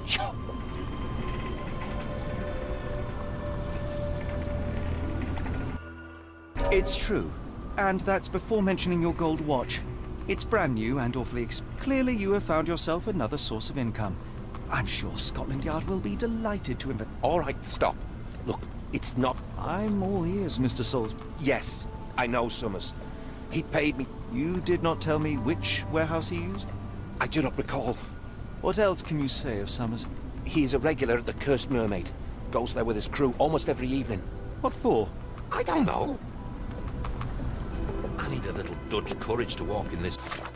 It's true. And that's before mentioning your gold watch. It's brand new and awfully clearly you have found yourself another source of income. I'm sure Scotland Yard will be delighted to invest... All right, stop. Look, it's not... I'm all ears, Mr. Souls. Yes, I know Summers. He paid me... You did not tell me which warehouse he used? I do not recall. What else can you say of Summers? He is a regular at the Cursed Mermaid. Goes there with his crew almost every evening. What for? I don't know. I need a little Dutch courage to walk in this fog.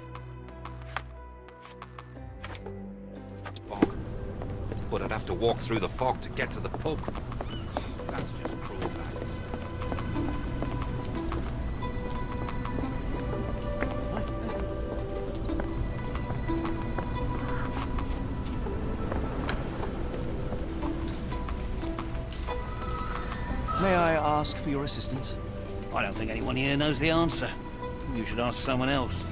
But I'd have to walk through the fog to get to the pub. That's just cruel, that is. May I ask for your assistance? I don't think anyone here knows the answer. You should ask someone else.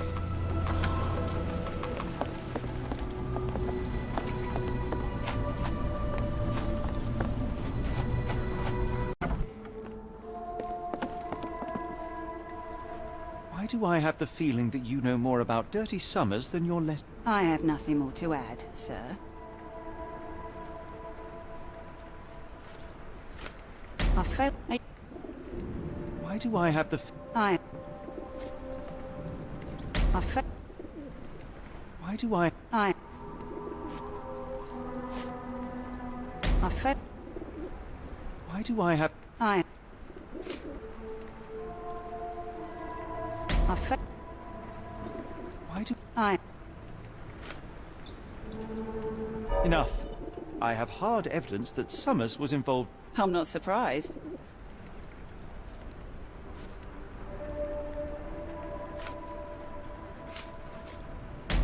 Why do I have the feeling that you know more about Dirty Summers than your letter? I have nothing more to add, sir. I felt... Why do I have the... I felt... Why do I... I felt... Why do I have... I felt... Why do... I... Enough. I have hard evidence that Summers was involved... I'm not surprised.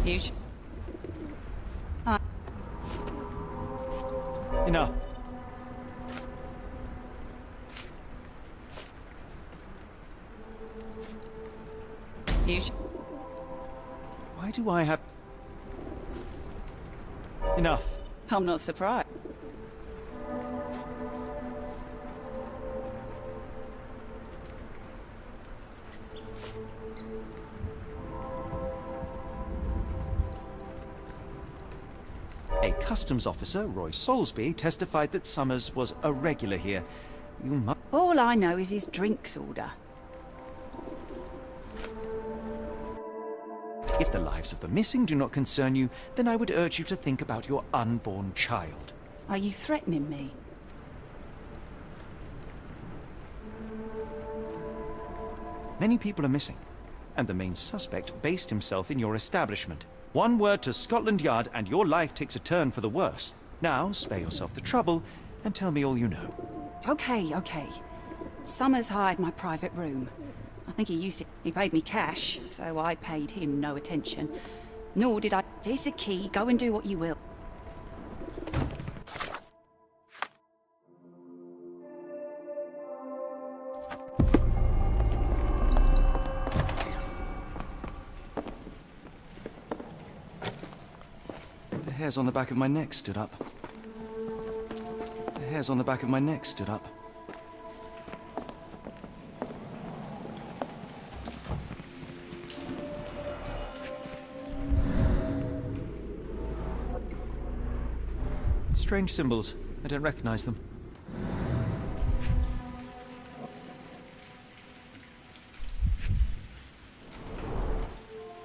You sh... Enough. Why do I have... Enough. I'm not surprised. A customs officer, Roy Soulsby, testified that Summers was a regular here. You must... All I know is his drinks order. If the lives of the missing do not concern you, then I would urge you to think about your unborn child. Are you threatening me? Many people are missing, and the main suspect based himself in your establishment. One word to Scotland Yard and your life takes a turn for the worse. Now, spare yourself the trouble and tell me all you know. Okay. Summers hired my private room. I think he used it. He paid me cash, so I paid him no attention. Nor did I... Here's the key. Go and do what you will. The hairs on the back of my neck stood up. The hairs on the back of my neck stood up. Strange symbols. I don't recognize them.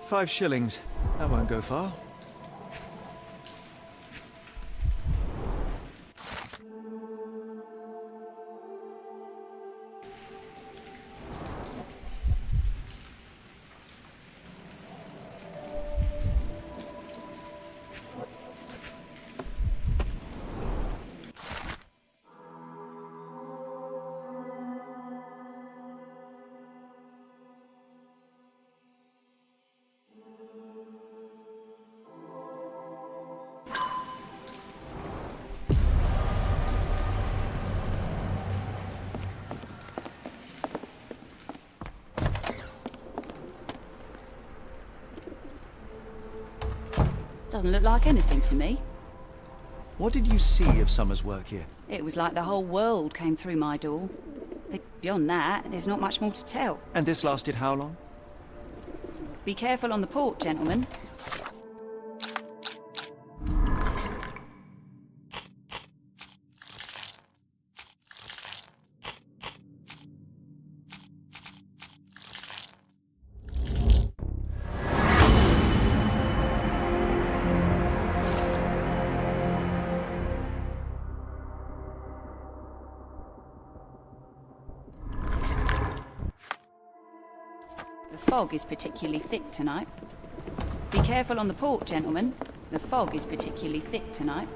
£5. That won't go far. Doesn't look like anything to me. What did you see of Summer's work here? It was like the whole world came through my door. But beyond that, there's not much more to tell. And this lasted how long? Be careful on the port, gentlemen. The fog is particularly thick tonight. Be careful on the port, gentlemen. The fog is particularly thick tonight.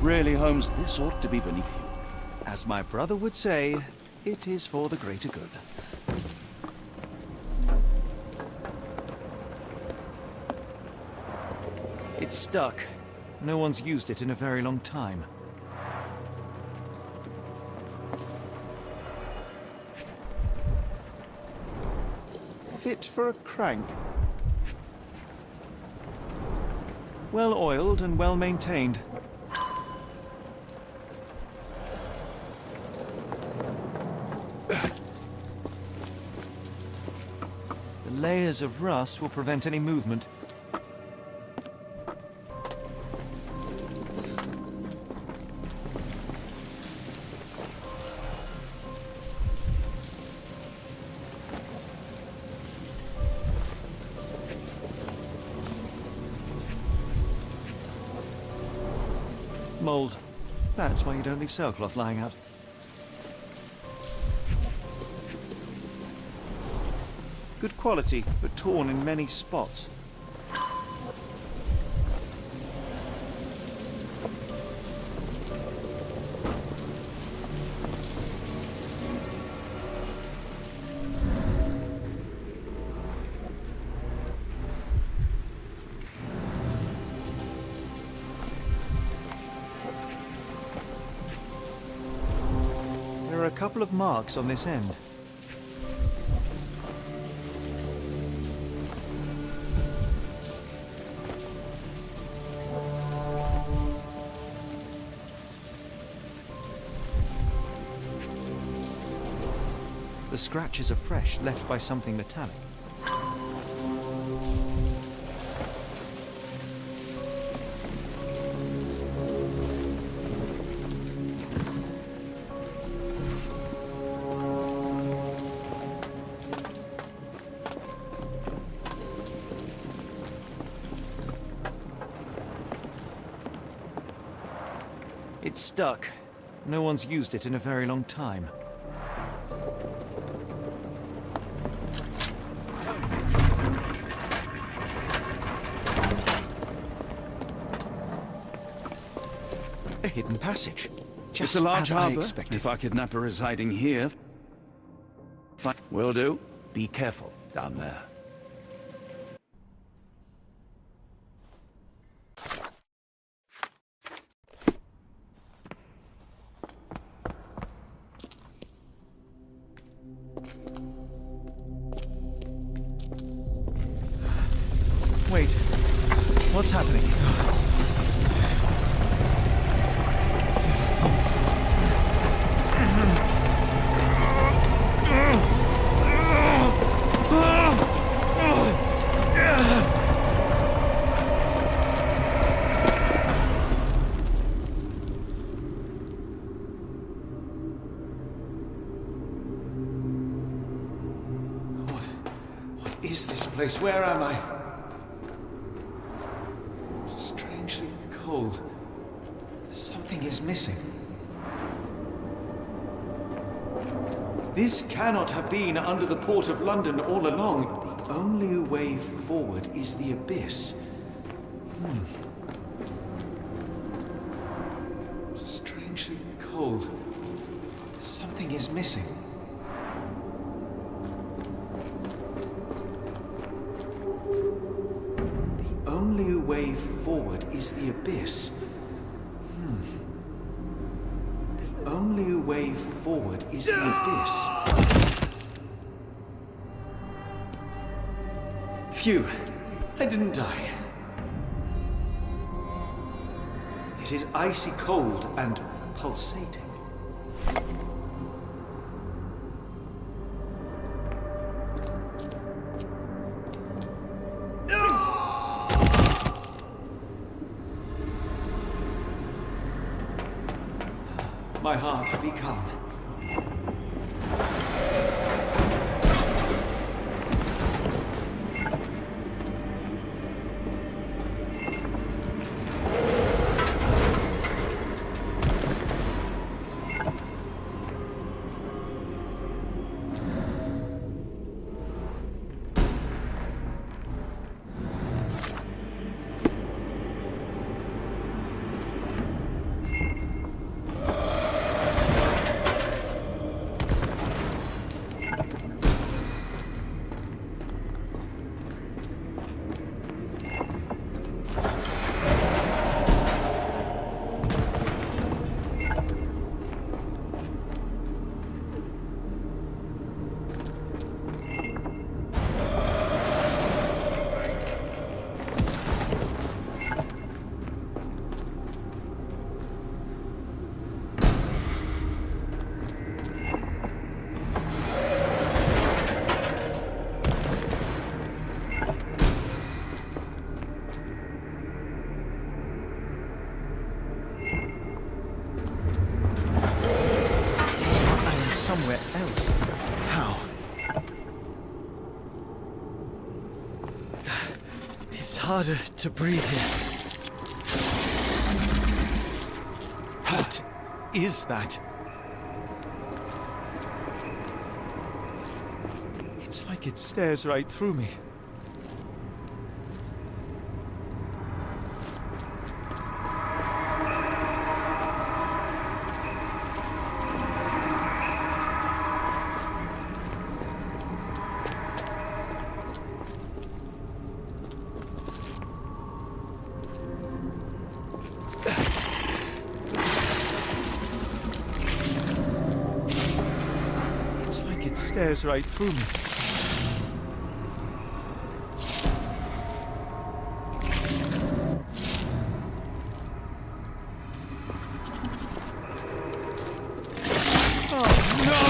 Really, Holmes, this ought to be beneath you. As my brother would say, it is for the greater good. It's stuck. No one's used it in a very long time. Fit for a crank. Well oiled and well maintained. The layers of rust will prevent any movement. Mold. That's why you don't leave sailcloth lying out. Good quality, but torn in many spots. There are a couple of marks on this end. The scratches are fresh, left by something metallic. It's stuck. No one's used it in a very long time. A hidden passage. Just It's a large as I harbour. expected. If our kidnapper is hiding here... Fine. Will do. Be careful down there. Wait. What's happening? What is this place? Where am I? Strangely cold. Something is missing. This cannot have been under the port of London all along. The only way forward is the abyss. Strangely cold. Something is missing. The only way forward is the abyss. The only way forward is the abyss. Phew, I didn't die. It is icy cold and pulsating. My heart, be calm. somewhere else. How? It's harder to breathe here. What is that? It's like it stares right through me. Stares right through me. Oh no!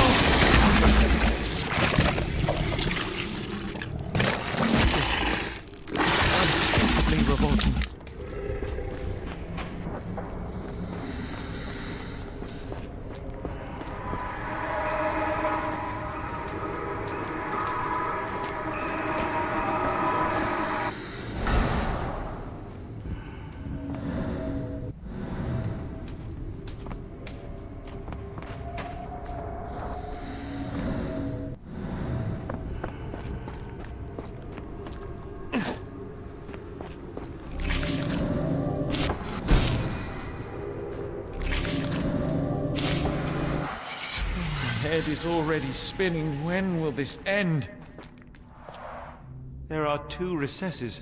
This is unspeakably revolting. My head is already spinning. When will this end? There are 2 recesses.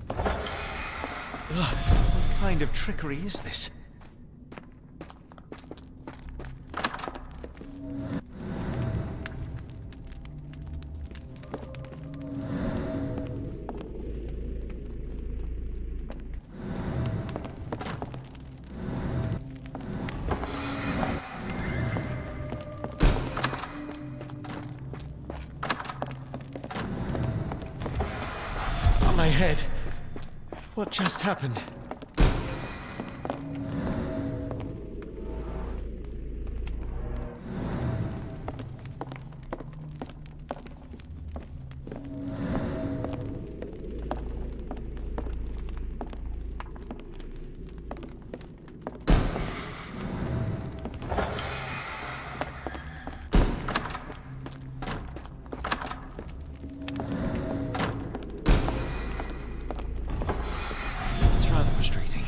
Ugh, what kind of trickery is this? My head. What just happened? Frustrating.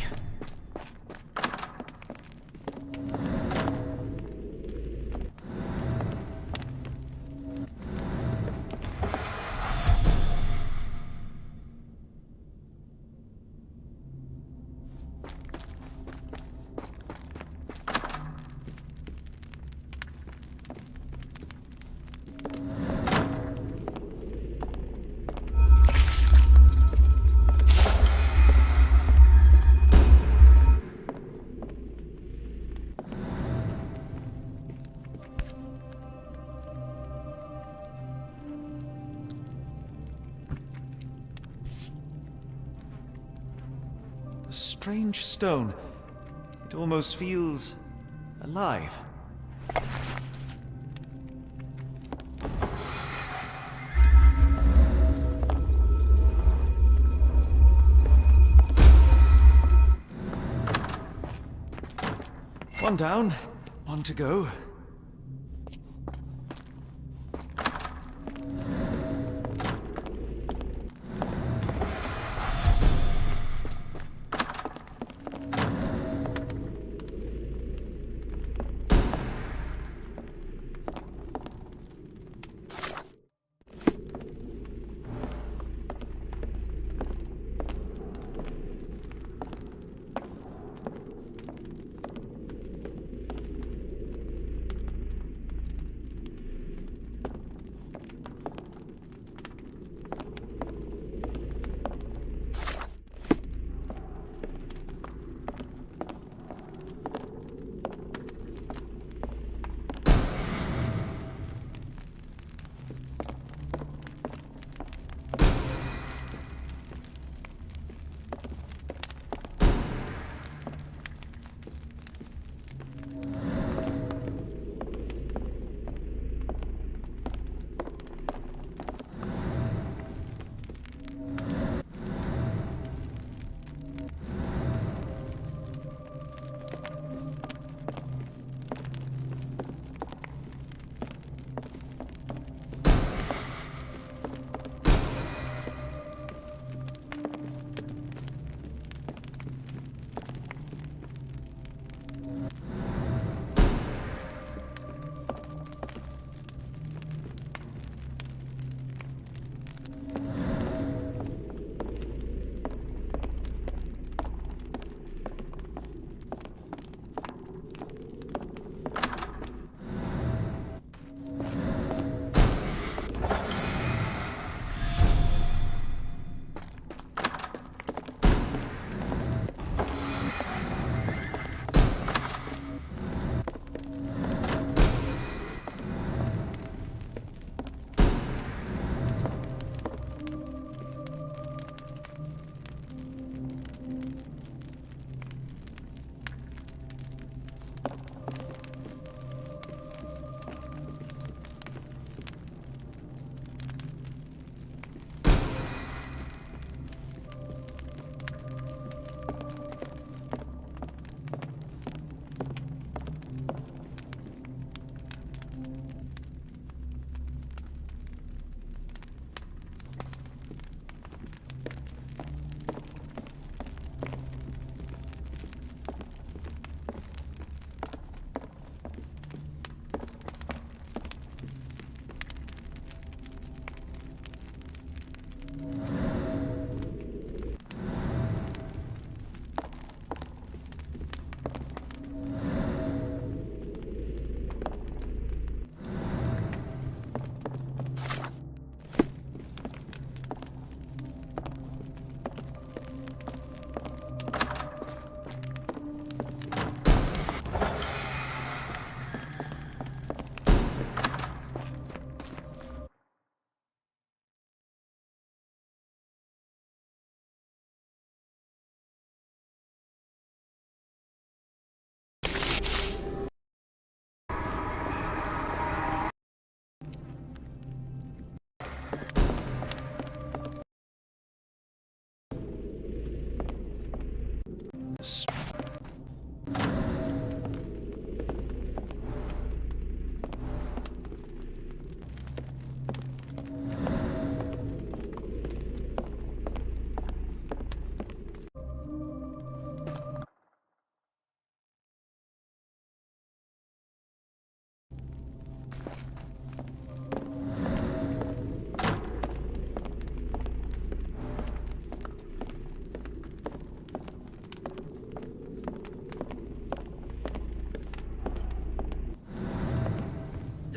Strange stone. It almost feels alive. One down, one to go.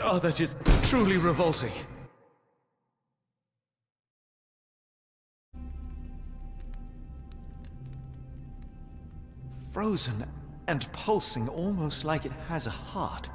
Oh, that is truly revolting. Frozen and pulsing almost like it has a heart.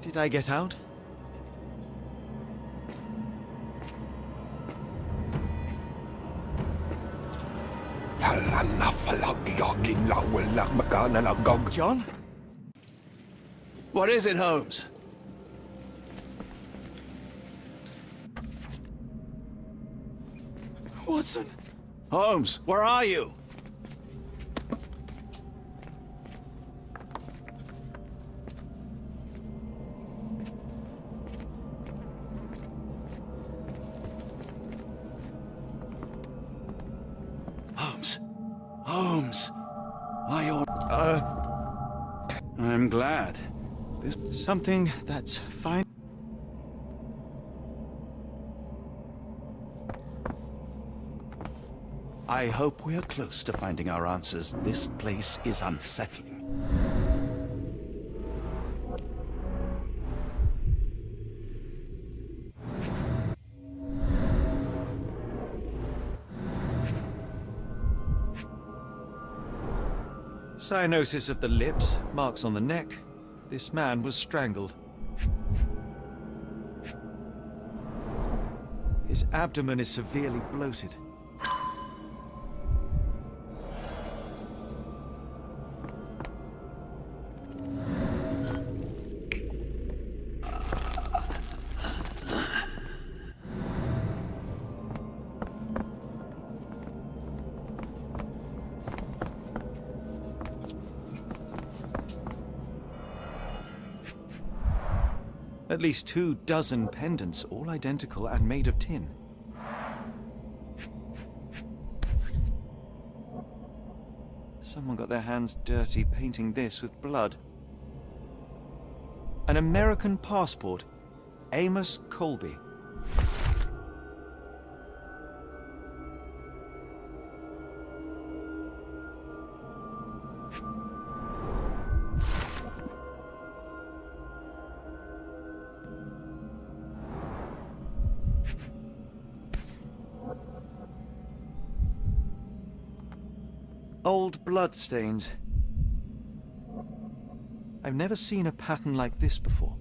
Did I get out? John? What is it, Holmes? Watson! Holmes, where are you? Holmes, are you... I'm glad. There's something that's fine. I hope we are close to finding our answers. This place is unsettling. Cyanosis of the lips, marks on the neck. This man was strangled. His abdomen is severely bloated. At least 24 pendants, all identical and made of tin. Someone got their hands dirty painting this with blood. An American passport. Amos Colby. Old blood stains. I've never seen a pattern like this before.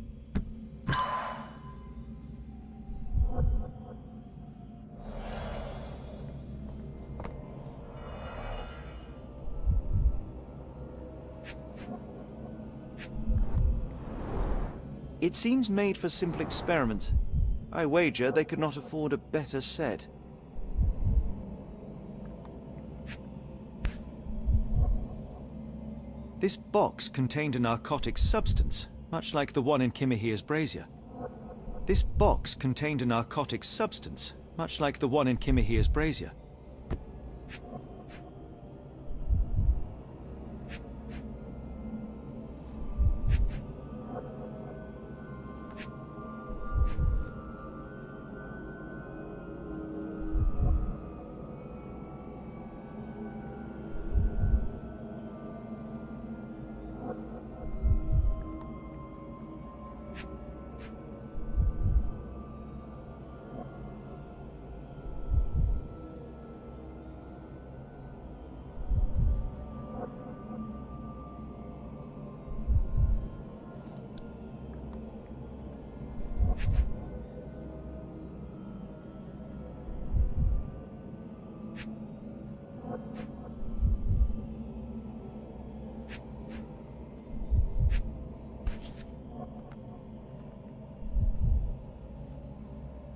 It seems made for simple experiments. I wager they could not afford a better set. This box contained a narcotic substance, much like the one in Kimahir's brazier. This box contained a narcotic substance, much like the one in Kimahir's brazier.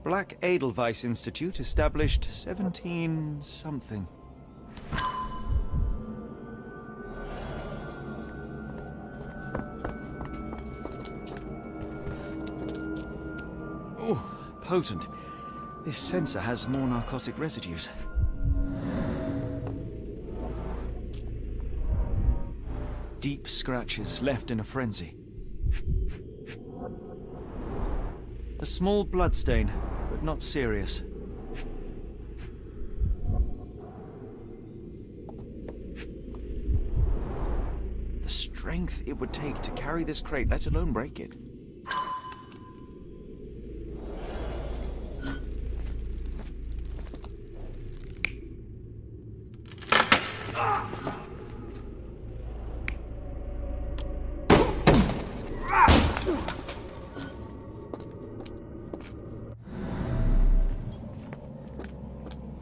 Black Edelweiss Institute, established 17-something. Oh, potent. This sensor has more narcotic residues. Deep scratches left in a frenzy. A small bloodstain, but not serious. The strength it would take to carry this crate, let alone break it.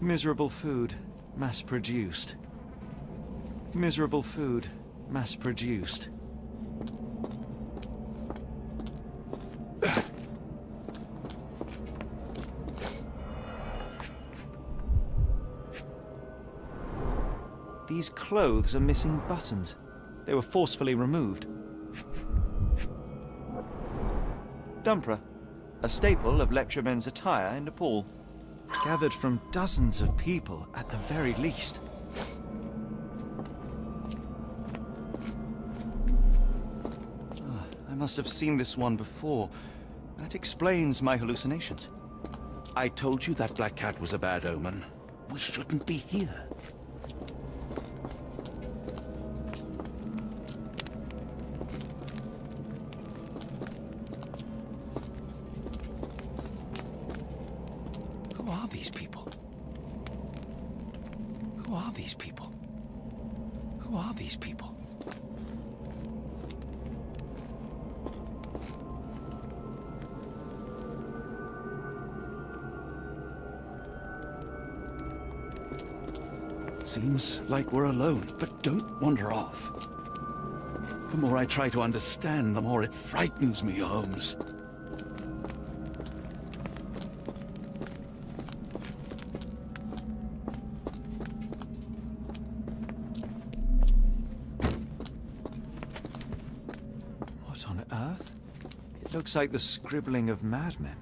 Miserable food, mass-produced. Miserable food, mass-produced. These clothes are missing buttons. They were forcefully removed. Dumpra, a staple of lecturemen's attire in Nepal. Gathered from dozens of people, at the very least. I must have seen this one before. That explains my hallucinations. I told you that black cat was a bad omen. We shouldn't be here. Who are these people? Who are these people? Who are these people? Seems like we're alone, but don't wander off. The more I try to understand, the more it frightens me, Holmes. What on earth? It looks like the scribbling of madmen.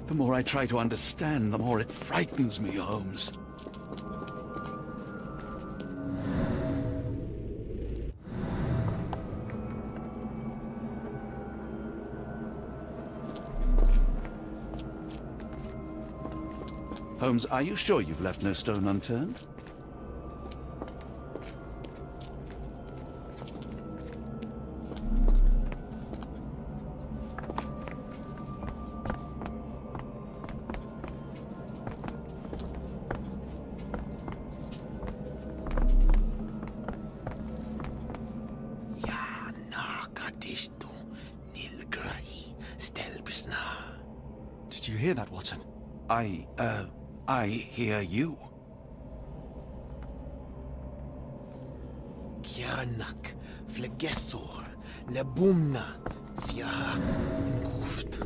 The more I try to understand, the more it frightens me, Holmes. Holmes, are you sure you've left no stone unturned? Did you hear that, Watson? I hear you. Kianak, Flegethor, Nebumna, Siaha, Nguft.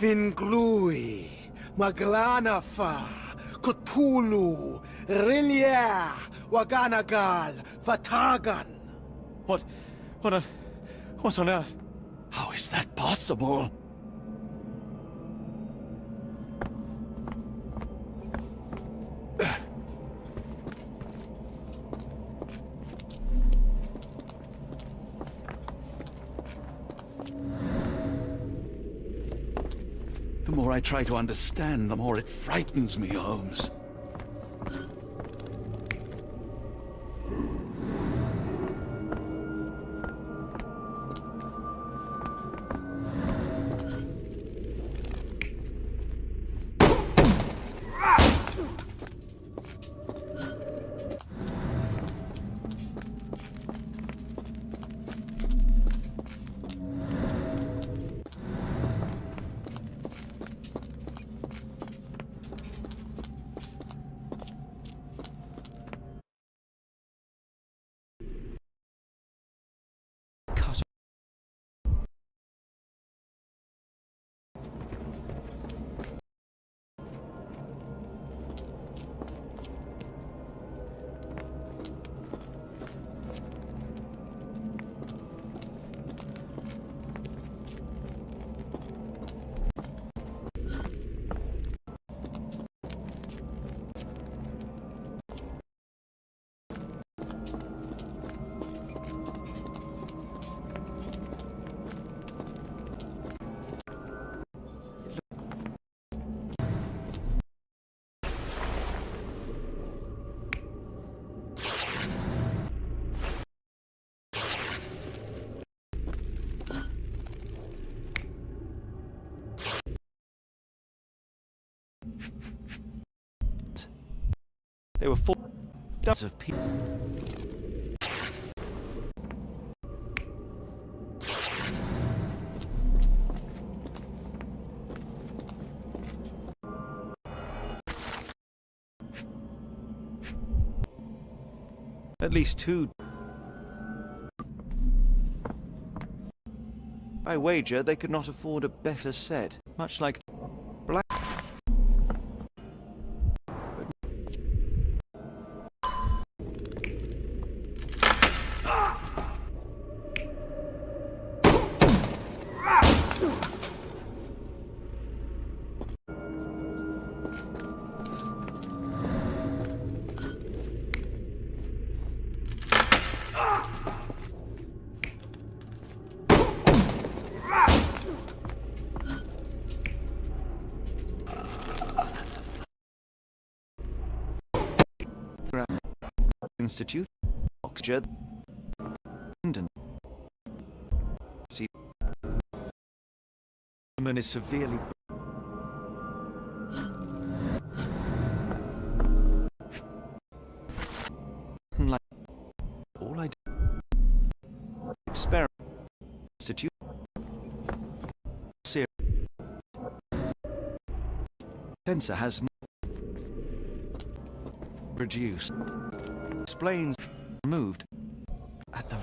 Finglui, Maglanafa, Cthulhu, Rilia, Waganagal, Fatagan. What on earth? How is that possible? The more I try to understand, the more it frightens me, Holmes. There were 4 dozens of people. At least 2. I wager they could not afford a better set, much like black. Institute, Oxford, London. See, woman is severely. Like all I do. Experiment. Institute. Series. Sensor has reduced. Explains removed at the